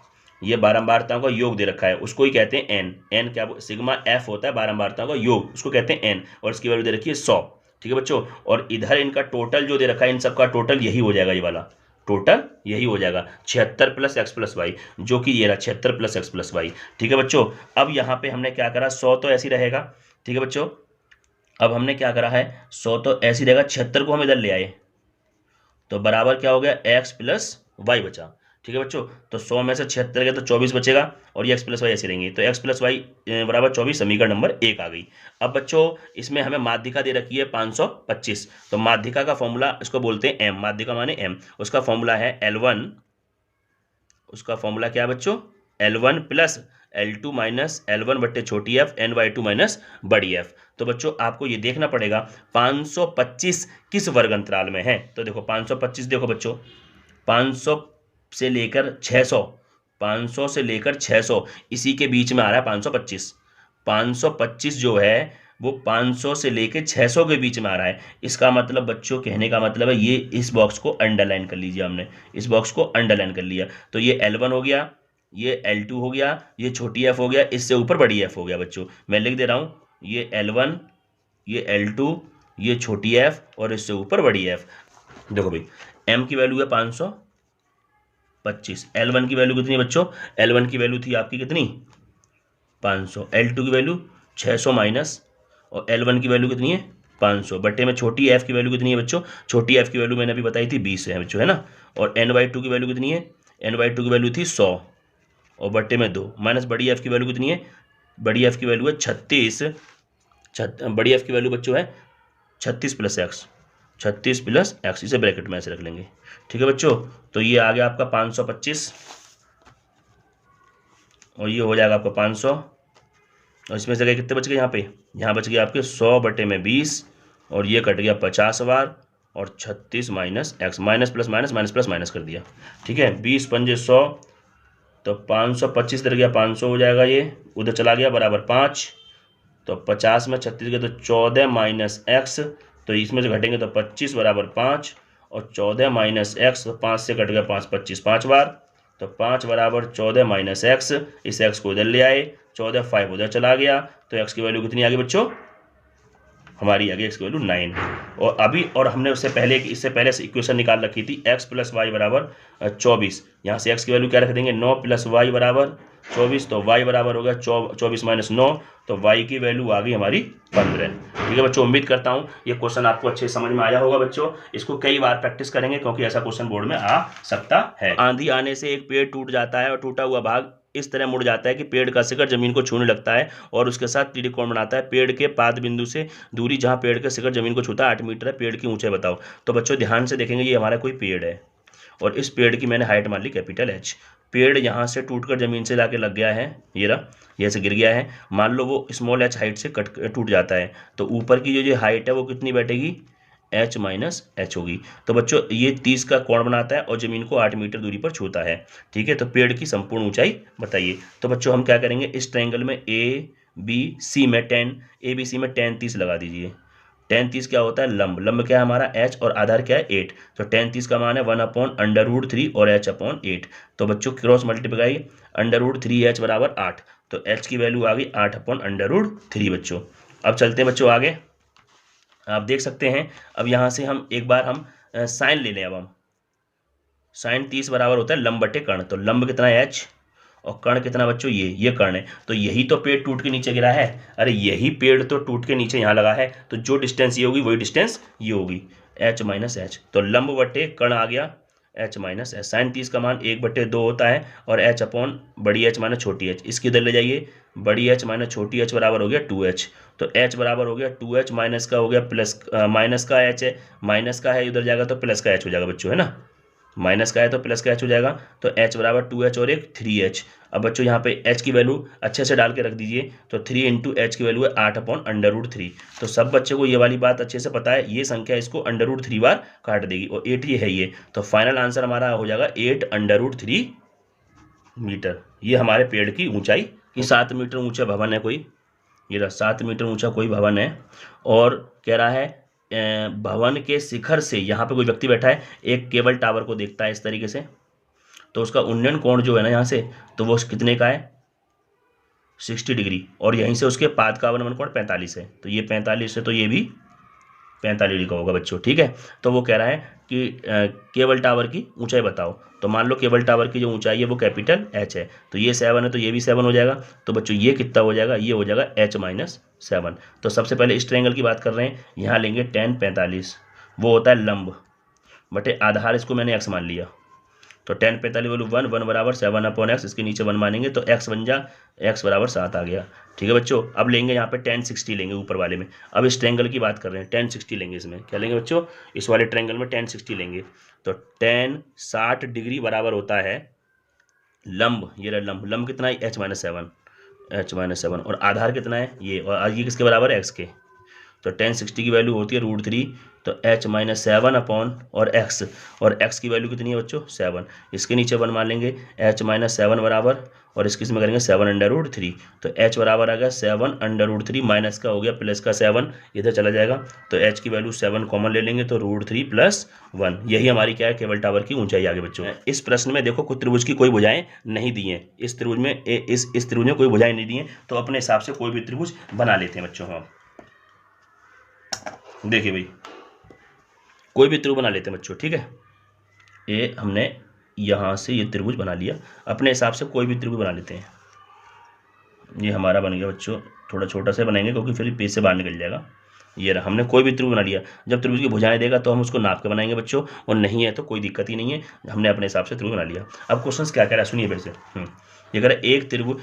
ये बारंबारताओं का योग दे रखा है, उसको ही कहते हैं n। n क्या सिग्मा f होता है बारंबारताओं का योग, उसको कहते हैं n। और इसकी वैल्यू दे रखी है 100, ठीक है बच्चों। और इधर इनका टोटल जो दे रखा है इन सबका टोटल यही हो जाएगा, ये वाला टोटल यही हो जाएगा 76 प्लस x प्लस वाई, जो कि ये रहा 76 प्लस x प्लस वाई, ठीक है बच्चों। अब यहाँ पे हमने क्या करा 100 तो ऐसी रहेगा, ठीक है बच्चों। अब हमने क्या करा है 100 तो ऐसी रहेगा, 76 को हम इधर ले आए तो बराबर क्या हो गया x प्लस वाई बचा, ठीक है बच्चों। तो 100 में से 76 गया तो 24 बचेगा और ये x प्लस वाई ऐसी रहेंगी। तो x प्लस वाई बराबर 24, समीकरण नंबर 1 आ गई। अब बच्चों इसमें हमें माध्यिका दे रखी है 525। तो माध्यिका का फॉर्मूला इसको बोलते हैं m, माध्यिका माने m। उसका फॉर्मूला है L1, उसका फॉर्मूला क्या है बच्चों L1 plus L2 minus L1 बट्टे छोटी f n/2 माइनस बड़ी f। तो बच्चों आपको ये देखना पड़ेगा 525 किस वर्ग अंतराल में है। तो देखो 525, देखो बच्चों 500 से लेकर 600, 500 से लेकर 600 इसी के बीच में आ रहा है 525। 525 जो है वो 500 से लेकर 600 के बीच में आ रहा है। इसका मतलब बच्चों कहने का मतलब है ये इस बॉक्स को अंडरलाइन कर लीजिए, हमने इस बॉक्स को अंडरलाइन कर लिया। तो ये L1 हो गया, ये L2 हो गया, ये छोटी f हो गया, इससे ऊपर बड़ी f हो गया बच्चों। मैं लिख दे रहा हूँ ये L1, ये L2, ये छोटी f और इससे ऊपर बड़ी f। देखो भाई m की वैल्यू है 525, L1 की वैल्यू कितनी है बच्चों, L1 की वैल्यू थी आपकी कितनी 500, L2 की वैल्यू 600 माइनस, और L1 की वैल्यू कितनी है 500 बट्टे में छोटी f की वैल्यू कितनी है बच्चों, छोटी f की वैल्यू मैंने अभी बताई थी 20 है बच्चों, है ना। और n/2 की वैल्यू कितनी है, n/2 की वैल्यू थी 100 और बट्टे में 2 माइनस बड़ी f की वैल्यू कितनी है, बड़ी f की वैल्यू है 36, बड़ी f की वैल्यू बच्चों है 36 प्लस एक्स, 36 प्लस एक्स, इसे ब्रैकेट में ऐसे रख लेंगे। ठीक है बच्चों, तो ये आ गया आपका 525 और ये हो जाएगा आपका 500, और इसमें से कितने बच गए यहाँ पे, यहाँ बच गया आपके 100 बटे में 20 और ये कट गया 50 बार और 36 minus x, minus plus minus minus plus minus कर दिया। ठीक है, 20 पंजे 100, तो 525 इधर गया 500 हो जाएगा, ये उधर चला गया बराबर 5, तो 50 में 36 गया तो 14 माइनस एक्स, तो इसमें से घटेंगे तो 25 बराबर 5 और 14 माइनस एक्स, तो 5 से कट गया 5, 25 5 बार, तो 5 बराबर 14 माइनस एक्स, इस एक्स को इधर ले आए, 14 5 उधर चला गया, तो एक्स की वैल्यू कितनी आ गई बच्चों, हमारी आ गई एक्स की वैल्यू 9। और अभी और हमने इससे पहले से इक्वेशन निकाल रखी थी x प्लस वाई बराबर 24, यहाँ से x की वैल्यू क्या रख देंगे 9 प्लस वाई बराबर 24, तो y बराबर हो गया 24 माइनस 9, तो y की वैल्यू आ गई हमारी 15। ठीक है बच्चों, उम्मीद करता हूँ ये क्वेश्चन आपको अच्छे से समझ में आया होगा बच्चों, इसको कई बार प्रैक्टिस करेंगे क्योंकि ऐसा क्वेश्चन बोर्ड में आ सकता है। आंधी आने से एक पेड़ टूट जाता है और टूटा हुआ भाग इस तरह मुड़ जाता है कि पेड़ का शिखर जमीन को छूने लगता है और उसके साथ त्रिकोण बनाता है। पेड़ के पाद बिंदु से दूरी जहां पेड़ के शिखर जमीन को छूता है 8 मीटर है, पेड़ की ऊंचाई बताओ। तो बच्चों ध्यान से देखेंगे, ये हमारा कोई पेड़ है और इस पेड़ की मैंने हाइट मान ली कैपिटल H। पेड़ यहाँ से टूटकर जमीन से लाके लग गया है, ये रहा, ये से गिर गया है, मान लो वो स्मॉल h हाइट से टूट जाता है, तो ऊपर की जो हाइट है वो कितनी बैठेगी, h माइनस एच होगी। तो बच्चों ये 30 का कोण बनाता है और जमीन को 8 मीटर दूरी पर छूता है। ठीक है, तो पेड़ की संपूर्ण ऊंचाई बताइए। तो बच्चों हम क्या करेंगे, इस ट्रायंगल में ABC में tan ABC में tan 30 लगा दीजिए। tan 30 क्या होता है, लंब, लंब क्या है हमारा h और आधार क्या है 8, तो tan 30 का मान है 1/√3 और h/8। तो बच्चों क्रॉस मल्टीप्लाई √3h बराबर 8, तो h की वैल्यू आ गई 8/√3 बच्चों। अब चलते हैं बच्चों आगे, आप देख सकते हैं अब यहाँ से हम एक बार हम साइन ले लें। अब हम साइन 30 बराबर होता है लंब बटे कर्ण, तो लंब कितना है h और कर्ण कितना बच्चों, ये कर्ण है, तो यही तो पेड़ टूट के नीचे गिरा है, अरे यही पेड़ तो टूट के नीचे यहाँ लगा है, तो जो डिस्टेंस ये होगी वही डिस्टेंस ये होगी h माइनस एच, तो लंब बटे कर्ण आ गया h माइनस एच। साइन 30 का मान 1/2 होता है और h अपॉन बड़ी h माइनस छोटी h, इसकी इधर ले जाइए, बड़ी h माइनस छोटी h बराबर हो गया 2h, तो h बराबर हो गया 2h माइनस का हो गया प्लस, माइनस का h है, माइनस का है इधर जाएगा तो प्लस का h हो जाएगा बच्चों, है ना, माइनस का है तो प्लस का h हो जाएगा, तो h बराबर 2h और एक 3h। अब बच्चों यहाँ पे h की वैल्यू अच्छे से डाल के रख दीजिए, तो 3 इंटू h की वैल्यू है 8/√3। तो सब बच्चे को ये वाली बात अच्छे से पता है, ये संख्या इसको √3 बार काट देगी और 8 ये है ये, तो फाइनल आंसर हमारा हो जाएगा 8/√3 मीटर। ये हमारे पेड़ की ऊंचाई, कि 7 मीटर ऊंचा भवन है कोई, ये रहा 7 मीटर ऊंचा कोई भवन है और कह रहा है भवन के शिखर से, यहाँ पे कोई व्यक्ति बैठा है, एक केबल टावर को देखता है इस तरीके से, तो उसका उन्नयन कोण जो है ना यहाँ से, तो वो कितने का है 60 डिग्री, और यहीं से उसके पाद का अवनमन कोण 45 है, तो ये 45 है तो ये भी 45 डिग्री का होगा बच्चों। ठीक है, तो वो कह रहा है कि केबल टावर की ऊंचाई बताओ, तो मान लो केबल टावर की जो ऊंचाई है वो कैपिटल H है, तो ये 7 है तो ये भी 7 हो जाएगा, तो बच्चों ये कितना हो जाएगा, ये हो जाएगा h माइनस 7। तो सबसे पहले इस ट्रायंगल की बात कर रहे हैं, यहाँ लेंगे tan 45, वो होता है लंब बटे आधार, इसको मैंने x मान लिया, तो tan 45 वैल्यू 1 बराबर 7/x, इसके नीचे 1 मानेंगे तो x बन जा, x बराबर 7 आ गया। ठीक है बच्चों, अब लेंगे यहाँ पे tan 60 लेंगे ऊपर वाले में, अब इस ट्रायंगल की बात कर रहे हैं, tan 60 लेंगे, इसमें क्या लेंगे बच्चों, इस वाले ट्रायंगल में tan 60 लेंगे, तो tan 60 डिग्री बराबर होता है लंब, ये रहा लंब, लंब कितना है h माइनस 7 और आधार कितना है ये, और ये किसके बराबर है x के, तो tan 60 की वैल्यू होती है √3, तो h माइनस 7 अपॉन और x, और x की वैल्यू कितनी है बच्चों 7, इसके नीचे 1 मान लेंगे, h माइनस 7 बराबर, और इसके इसमें करेंगे 7/√3, तो h बराबर आ गया 7/√3, माइनस का हो गया प्लस का 7, इधर चला जाएगा, तो h की वैल्यू 7 कॉमन ले लेंगे, तो √3 + 1, यही हमारी क्या है केबल टावर की ऊंचाई आगे बच्चों। इस प्रश्न में देखो कुछ त्रिभुज की कोई भुजाएं नहीं दी हैं, इस त्रिभुज में इस त्रिभुज में कोई भुजाएं नहीं दी हैं, तो अपने हिसाब से कोई भी त्रिभुज बना लेते हैं बच्चों हम। देखिए भाई कोई भी त्रिभुज बना लेते हैं बच्चों, ठीक है, ये हमने यहाँ से ये त्रिभुज बना लिया, अपने हिसाब से कोई भी त्रिभुज बना लेते हैं। ये हमारा बन गया बच्चों, थोड़ा छोटा सा बनाएंगे क्योंकि फिर पेज से बाहर निकल जाएगा। ये रहा, हमने कोई भी त्रिभुज बना लिया। जब त्रिभुज की भुजाएं देगा तो हम उसको नाप के बनाएंगे बच्चों, और नहीं है तो कोई दिक्कत ही नहीं है, हमने अपने हिसाब से त्रिभुज बना लिया। अब क्वेश्चन क्या कह रहा है सुनिए फिर से। ये कह रहा है एक त्रिभुज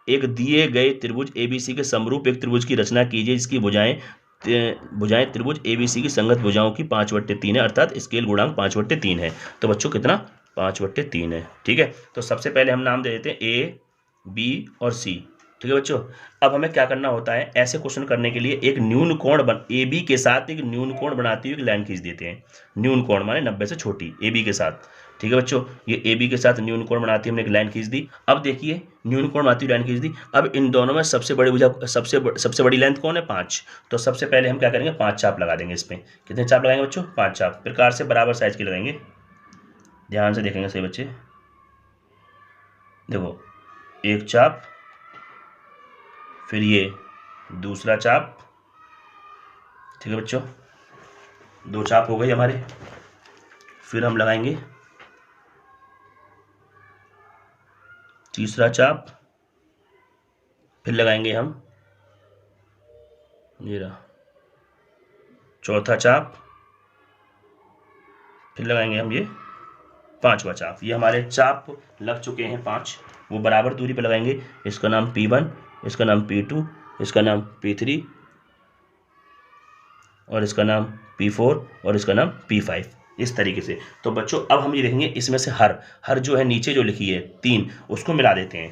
एक दिए गए त्रिभुज ABC के समरूप एक त्रिभुज की रचना कीजिए जिसकी भुजाएं त्रिभुज ABC की संगत भुजाओं की 5/3 है, अर्थात स्केल गुणांक 5/3 है। तो बच्चों कितना, 5/3 है। ठीक है, तो सबसे पहले हम नाम दे देते हैं A, B और C। ठीक है बच्चों, अब हमें क्या करना होता है, ऐसे क्वेश्चन करने के लिए एक न्यून कोण AB के साथ एक न्यून कोण बनाती हुई एक लाइन खींच देते हैं। न्यून कोण माने 90 से छोटी, AB के साथ। ठीक है बच्चों, ये AB के साथ न्यून कोण बनाती हमने एक लाइन खींच दी। अब देखिए न्यून कोण बनाती हुई लाइन खींच दी। अब इन दोनों में सबसे बड़ी भुजा सबसे बड़ी लेंथ कौन है, 5। तो सबसे पहले हम क्या करेंगे, 5 चाप लगा देंगे। इसमें कितने चाप लगाएंगे बच्चों, 5 चाप, प्रकार से बराबर साइज के लगाएंगे। ध्यान से देखेंगे सही बच्चे, देखो एक चाप, फिर ये दूसरा चाप। ठीक है बच्चों, 2 चाप हो गए हमारे। फिर हम लगाएंगे तीसरा चाप, फिर लगाएंगे हम ये रहा चौथा चाप, फिर लगाएंगे हम ये 5वां चाप। ये हमारे चाप लग चुके हैं 5, वो बराबर दूरी पर लगाएंगे। इसका नाम P1, इसका नाम P2, इसका नाम P3 और इसका नाम P4 और इसका नाम P5, इस तरीके से। तो बच्चों अब हम ये देखेंगे इसमें से हर जो है नीचे जो लिखी है 3, उसको मिला देते हैं।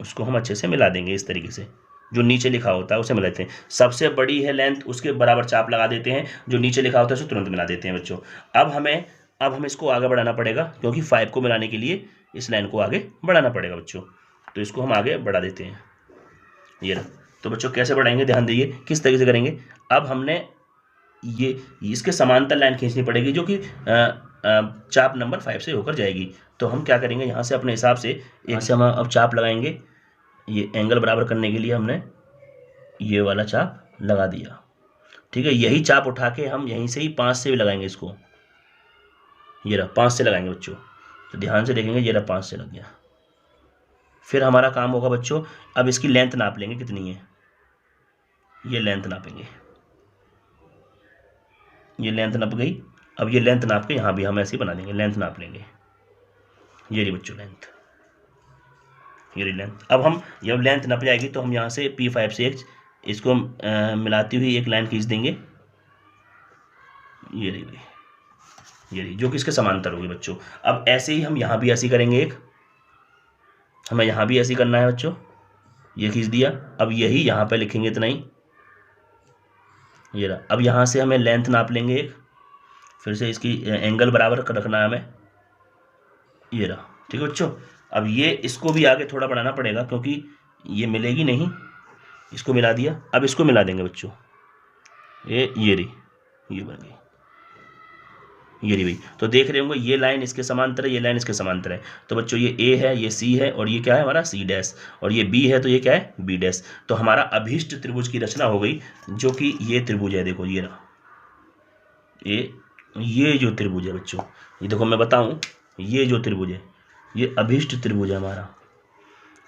उसको हम अच्छे से मिला देंगे इस तरीके से, जो नीचे लिखा होता है उसे मिला देते हैं। सबसे बड़ी है लेंथ, उसके बराबर चाप लगा देते हैं। जो नीचे लिखा होता है उसे तुरंत मिला देते हैं बच्चों। अब हमें इसको आगे बढ़ाना पड़ेगा, क्योंकि 5 को मिलाने के लिए इस लाइन को आगे बढ़ाना पड़ेगा बच्चों। तो इसको हम आगे बढ़ा देते हैं, ये रहा। तो बच्चों कैसे बढ़ाएंगे, ध्यान दीजिए किस तरीके से करेंगे। अब हमने ये इसके समांतर लाइन खींचनी पड़ेगी, जो कि चाप नंबर 5 से होकर जाएगी। तो हम क्या करेंगे, यहाँ से अपने हिसाब से यहाँ से हम अब चाप लगाएंगे। ये एंगल बराबर करने के लिए हमने ये वाला चाप लगा दिया। ठीक है, यही चाप उठा के हम यहीं से ही 5 से भी लगाएंगे इसको। ये रहा 5 से लगाएंगे बच्चों। तो ध्यान से देखेंगे, ये रहा 5 से लग गया। फिर हमारा काम होगा बच्चों, अब इसकी लेंथ नाप लेंगे कितनी है। ये लेंथ नापेंगे, ये लेंथ नाप गई। अब ये लेंथ नाप के यहाँ भी हम ऐसे ही बना देंगे, लेंथ नाप लेंगे। ये रही बच्चों लेंथ, ये रही लेंथ। अब हम जब लेंथ नप जाएगी तो हम यहाँ से P5 से इसको मिलाती हुई एक लाइन खींच देंगे। ये रही, ये रही, जो कि इसके समांतर होगी बच्चों। अब ऐसे ही हम यहाँ भी ऐसी करेंगे एक, हमें यहाँ भी ऐसी करना है बच्चों। ये खींच दिया, अब यही यहाँ पे लिखेंगे इतना ही। ये रहा, अब यहाँ से हमें लेंथ नाप लेंगे एक, फिर से इसकी एंगल बराबर रखना है हमें। ये रहा, ठीक है बच्चों। अब ये इसको भी आगे थोड़ा बढ़ाना पड़ेगा, क्योंकि ये मिलेगी नहीं। इसको मिला दिया, अब इसको मिला देंगे बच्चों। ये रही, ये बन गई, ये रही भाई। तो देख रहे होंगे ये लाइन इसके समांतर है, ये लाइन इसके समांतर है। तो बच्चों ये A है, ये C है, और ये क्या है हमारा C डैश, और ये B है तो ये क्या है B डैश। तो हमारा अभीष्ट त्रिभुज की रचना हो गई, जो कि ये त्रिभुज है। देखो ये रहा, ये जो त्रिभुज है बच्चों, ये देखो मैं बताऊं, ये जो त्रिभुज है ये अभीष्ट त्रिभुज है हमारा।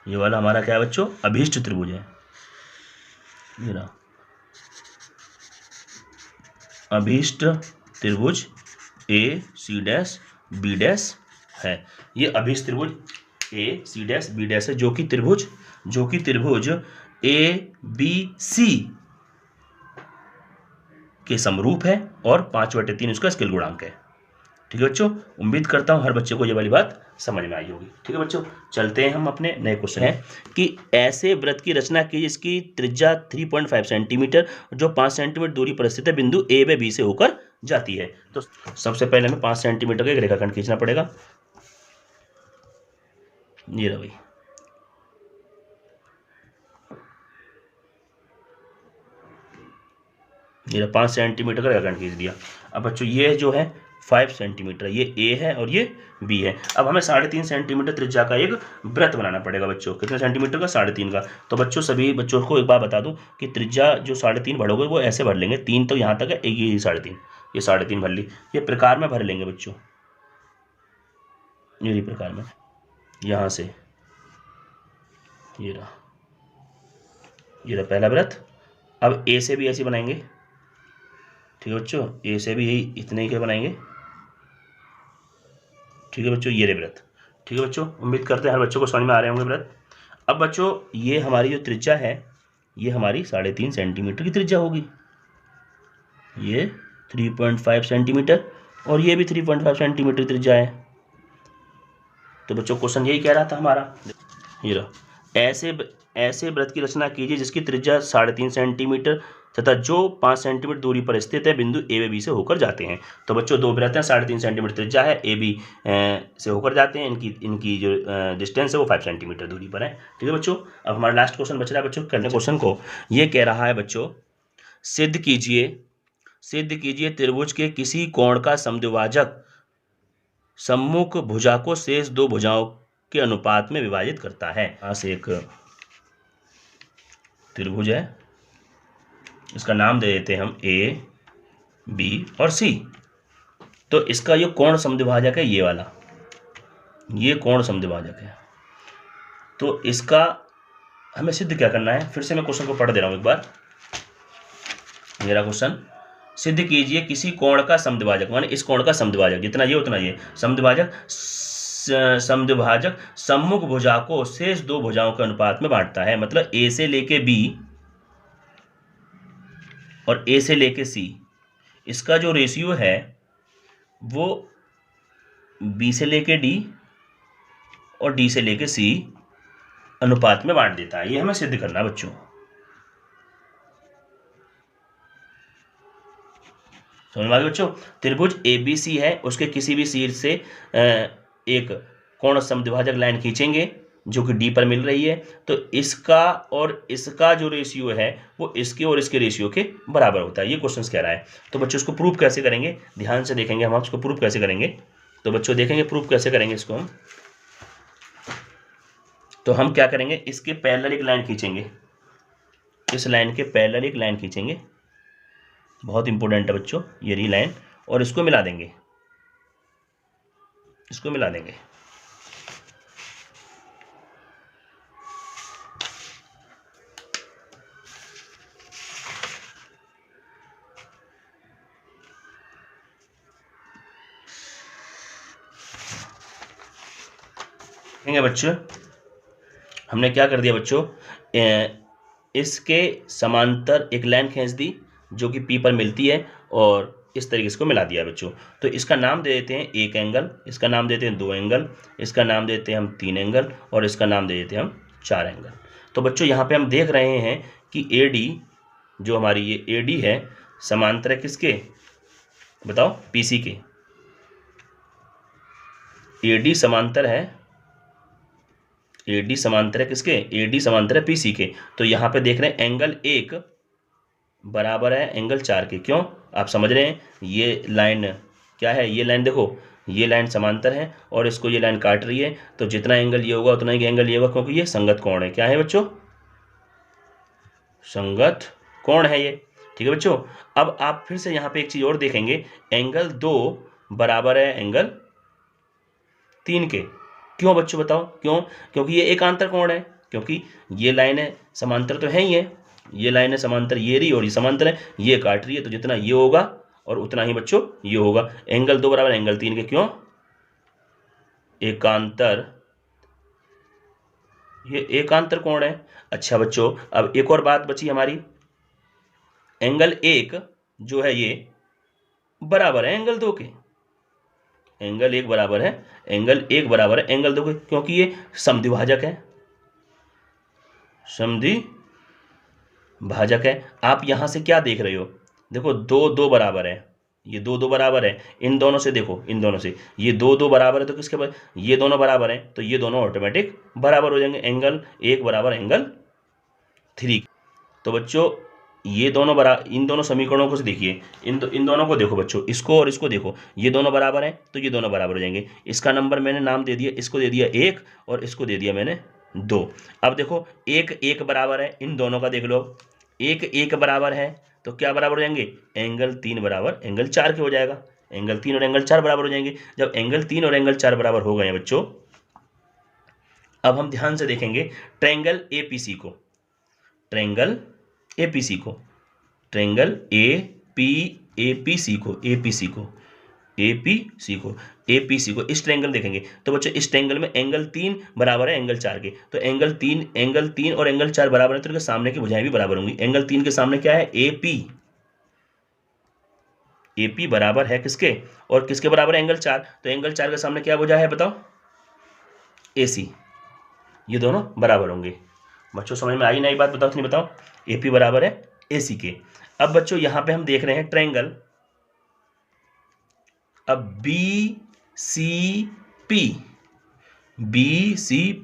ये वाला हमारा क्या है बच्चों, अभीष्ट त्रिभुज है। ये रहा अभीष्ट त्रिभुज AC डैश B डैश है। ये अभीष्ट त्रिभुज AC डैश B डैश है, जो कि त्रिभुज ABC के समरूप है और 5/3 उसका स्केल गुणांक है। ठीक है बच्चों, उम्मीद करता हूँ हर बच्चे को ये वाली बात समझ में आई होगी। ठीक है बच्चों, चलते हैं हम अपने नए क्वेश्चन है कि ऐसे वृत्त की रचना की जिसकी त्रिज्या 3.5 सेंटीमीटर, जो 5 सेंटीमीटर दूरी पर स्थित है, बिंदु A व B से होकर जाती है। तो सबसे पहले हमें 5 सेंटीमीटर का एक रेखाखंड खींचना पड़ेगा। ये रहा भाई, ये 5 सेंटीमीटर का रेखाखंड खींच दिया। अब बच्चों ये जो है 5 सेंटीमीटर, ये ए है और ये बी है। अब हमें 3.5 सेंटीमीटर त्रिज्या का एक वृत्त बनाना पड़ेगा बच्चों। कितने सेंटीमीटर का? 3.5 का। तो बच्चों सभी बच्चों को एक बात बता दूं कि त्रिज्या जो 3.5 भरोगे वो ऐसे भर लेंगे, 3 तो यहाँ तक है, एक ये 3.5, ये 3.5 भर ली, ये प्रकार में भर लेंगे बच्चों, ये प्रकार में, यहाँ से ये रहा, ये रहा पहला वृत्त। अब ए से भी ऐसे बनाएंगे, ठीक है बच्चों, ए से भी यही इतने ही के बनाएंगे, ठीक है बच्चों, ये रे वृत्त। ठीक है बच्चों, उम्मीद करते हैं हर बच्चों को समझ में आ रहे होंगे वृत्त। अब बच्चों ये हमारी जो त्रिज्या है, ये हमारी 3.5 सेंटीमीटर की त्रिज्या होगी, ये 3.5 सेंटीमीटर, और ये भी 3.5 सेंटीमीटर त्रिज्या है। तो बच्चों क्वेश्चन यही कह रहा था हमारा, ये रहा, ऐसे वृत्त की रचना कीजिए जिसकी त्रिज्या 3.5 सेंटीमीटर तथा जो 5 सेंटीमीटर दूरी पर स्थित है, बिंदु ए व बी से होकर जाते हैं। तो बच्चों दो वृत्त हैं, 3.5 सेंटीमीटर त्रिज्या है, ए बी से होकर जाते हैं, इनकी जो डिस्टेंस है वो 5 सेंटीमीटर दूरी पर है। ठीक है बच्चों, अब हमारा लास्ट क्वेश्चन बच रहा है बच्चों, करने क्वेश्चन को। ये कह रहा है बच्चों, सिद्ध कीजिए त्रिभुज के किसी कोण का समद्विभाजक सम्मुख भुजा को शेष दो भुजाओं के अनुपात में विभाजित करता है। यहाँ से एक त्रिभुज है, इसका नाम दे देते हैं हम ए, बी और सी। तो इसका जो कोण समद्विभाजक है ये वाला, ये कोण समद्विभाजक है। तो इसका हमें सिद्ध क्या करना है, फिर से मैं क्वेश्चन को पढ़ दे रहा हूं एक बार। मेरा क्वेश्चन, सिद्ध कीजिए किसी कोण का समद्विभाजक, माने इस कोण का समद्विभाजक, जितना ये उतना ये, समद्विभाजक सम्मुख भुजा को शेष दो भुजाओं के अनुपात में बांटता है। मतलब ए से लेके बी और ए से लेके सी, इसका जो रेशियो है वो बी से लेके डी और डी से लेके सी अनुपात में बांट देता है। ये हमें सिद्ध करना है बच्चों। समझ में आ गया बच्चों। त्रिभुज ABC है, उसके किसी भी शीर्ष से एक कोण समद्विभाजक लाइन खींचेंगे जो कि D पर मिल रही है, तो इसका और इसका जो रेशियो है वो इसके और इसके रेशियो के बराबर होता है। ये क्वेश्चन कह रहा है। तो बच्चों इसको प्रूफ कैसे करेंगे, ध्यान से देखेंगे हम, इसको प्रूफ कैसे करेंगे। तो बच्चों देखेंगे प्रूफ कैसे करेंगे इसको हम। तो हम क्या करेंगे, इसके पैरेलल एक लाइन खींचेंगे, इस लाइन के पैरेलल एक लाइन खींचेंगे, बहुत इंपॉर्टेंट है बच्चों ये रही लाइन, और इसको मिला देंगे, इसको मिला देंगे। देखेंगे बच्चों हमने क्या कर दिया बच्चों, इसके समांतर एक लाइन खींच दी जो कि P पर मिलती है, और इस तरीके से को मिला दिया बच्चों। तो इसका नाम दे देते हैं एक एंगल, इसका नाम देते हैं 2 एंगल, इसका नाम देते हैं हम 3 एंगल, और इसका नाम दे देते हैं हम 4 एंगल। तो बच्चों यहाँ पे हम देख रहे हैं कि AD जो हमारी ये AD है समांतर है किसके, बताओ, PC के। AD समांतर है, AD समांतर है किसके, AD समांतर है PC के। तो यहाँ पे देख रहे हैं एंगल 1 बराबर है एंगल 4 के। क्यों, आप समझ रहे हैं, ये लाइन क्या है, ये लाइन देखो, ये लाइन समांतर है और इसको ये लाइन काट रही है, तो जितना एंगल ये होगा उतना ही एंगल ये होगा, क्योंकि ये संगत कोण है। क्या है बच्चों, संगत कोण है ये। ठीक है बच्चों, अब आप फिर से यहाँ पे एक चीज और देखेंगे, एंगल 2 बराबर है एंगल 3 के। क्यों बच्चों बताओ क्यों, क्योंकि ये एकांतर कोण है, क्योंकि ये लाइन समांतर तो है ही है, ये लाइन है समांतर, ये रही और ये समांतर है, ये काट रही है, तो जितना ये होगा और उतना ही बच्चों ये होगा। एंगल 2 बराबर एंगल 3 के। क्यों, एकांतर, ये एकांतर कोण है। अच्छा बच्चों, अब एक और बात बची हमारी, एंगल 1 जो है ये बराबर है एंगल 2 के। एंगल 1 बराबर है एंगल 2 के, क्योंकि ये समद्विभाजक है, समद्विभाजक है। आप यहां से क्या देख रहे हो, देखो 2 बराबर है, ये 2 बराबर है, इन दोनों से देखो, इन दोनों से ये 2 बराबर है, तो किसके बराबर, ये दोनों बराबर है, तो ये दोनों ऑटोमेटिक बराबर हो जाएंगे। एंगल 1 बराबर एंगल 3। तो बच्चों ये दोनों इन दोनों समीकरणों को देखिए, इन दोनों को देखो बच्चों, इसको और इसको देखो, ये दोनों बराबर हैं तो ये दोनों बराबर हो जाएंगे। इसका नंबर मैंने नाम दे दिया, इसको दे दिया 1 और इसको दे दिया मैंने 2। अब देखो 1 1 बराबर है, इन दोनों का देख लो, 1 1 बराबर है तो क्या बराबर हो जाएंगे, एंगल 3 बराबर एंगल 4 के हो जाएगा। एंगल 3 और एंगल 4 बराबर हो जाएंगे। जब एंगल 3 और एंगल 4 बराबर हो गए हैं बच्चों, अब हम ध्यान से देखेंगे ट्रायंगल एपीसी को, ट्रायंगल एपीसी को, ट्रायंगल एपीसी को, एपीसी को, एपीसी को, एपीसी को, इस ट्रायंगल देखेंगे तो बच्चों इस ट्रायंगल में एंगल 3 बराबर है एंगल 4 के, तो एंगल 3 और एंगल 4 बराबर है तो इनके सामने की भुजाएं भी बराबर होंगी। एंगल 3 के सामने क्या है, एपी, एपी बराबर है किसके, और किसके बराबर है, एंगल 4, तो एंगल 4 के सामने क्या भुजा है बताओ, एसी। ये दोनों बराबर होंगे। बच्चों समझ में आई ना ये बात, बताओ कि नहीं बताओ, एपी बराबर है एसी के। अब बच्चों यहां पे हम देख रहे हैं ट्रायंगल, अब बी सी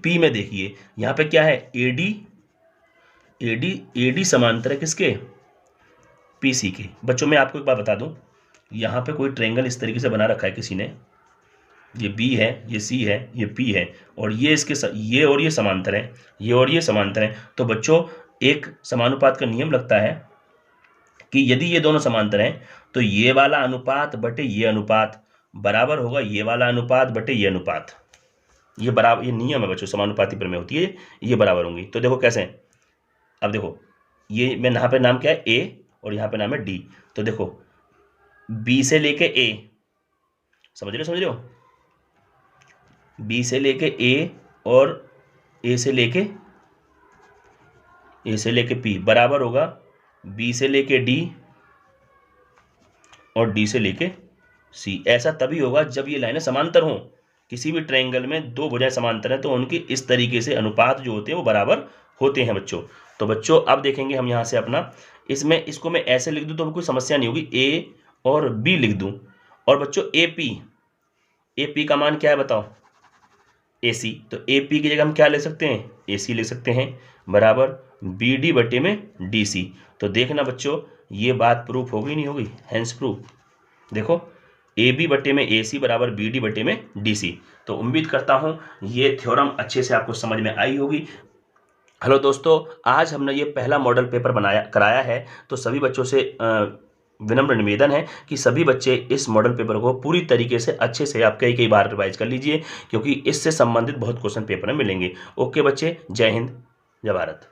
पी में देखिए यहां पे क्या है, एडी समांतर है किसके, पीसी के। बच्चों मैं आपको एक बात बता दूं, यहां पे कोई ट्रायंगल इस तरीके से बना रखा है किसी ने, ये बी है, ये सी है, ये पी है, और ये इसके ये और ये समांतर है, ये और ये समांतर है। तो बच्चों एक समानुपात का नियम लगता है कि यदि ये दोनों समांतर हैं तो ये वाला अनुपात बटे ये अनुपात बराबर होगा ये वाला अनुपात बटे ये अनुपात। ये बराबर, ये नियम है बच्चों, समानुपाती प्रमेय होती है, ये बराबर होंगी। तो देखो कैसे, अब देखो ये मैं यहाँ पे नाम क्या है ए और यहाँ पे नाम है डी, तो देखो बी से लेके ए, समझ रहे हो, बी से लेके ए और ए से लेके पी बराबर होगा बी से लेके डी और डी से लेके सी। ऐसा तभी होगा जब ये लाइनें समांतर हों। किसी भी ट्रायंगल में दो भुजाएं समांतर हैं तो उनकी इस तरीके से अनुपात जो होते हैं वो बराबर होते हैं बच्चों। तो बच्चों अब देखेंगे हम यहाँ से अपना, इसमें इसको मैं ऐसे लिख दूं तो कोई समस्या नहीं होगी, ए और बी लिख दूं, और बच्चों एपी का मान क्या है बताओ, एसी, तो एपी की जगह हम क्या ले सकते हैं, एसी ले सकते हैं, बराबर बीडी बटे में डीसी। तो देखना बच्चों ये बात प्रूफ होगी नहीं होगी, हेंस प्रूफ। देखो ए बी बटे में ए सी बराबर बी डी बटे में डी सी। तो उम्मीद करता हूं ये थ्योरम अच्छे से आपको समझ में आई होगी। हेलो दोस्तों, आज हमने ये पहला मॉडल पेपर कराया है, तो सभी बच्चों से विनम्र निवेदन है कि सभी बच्चे इस मॉडल पेपर को पूरी तरीके से अच्छे से आप कई बार रिवाइज कर लीजिए, क्योंकि इससे संबंधित बहुत क्वेश्चन पेपर में मिलेंगे। ओके बच्चे, जय हिंद, जय भारत।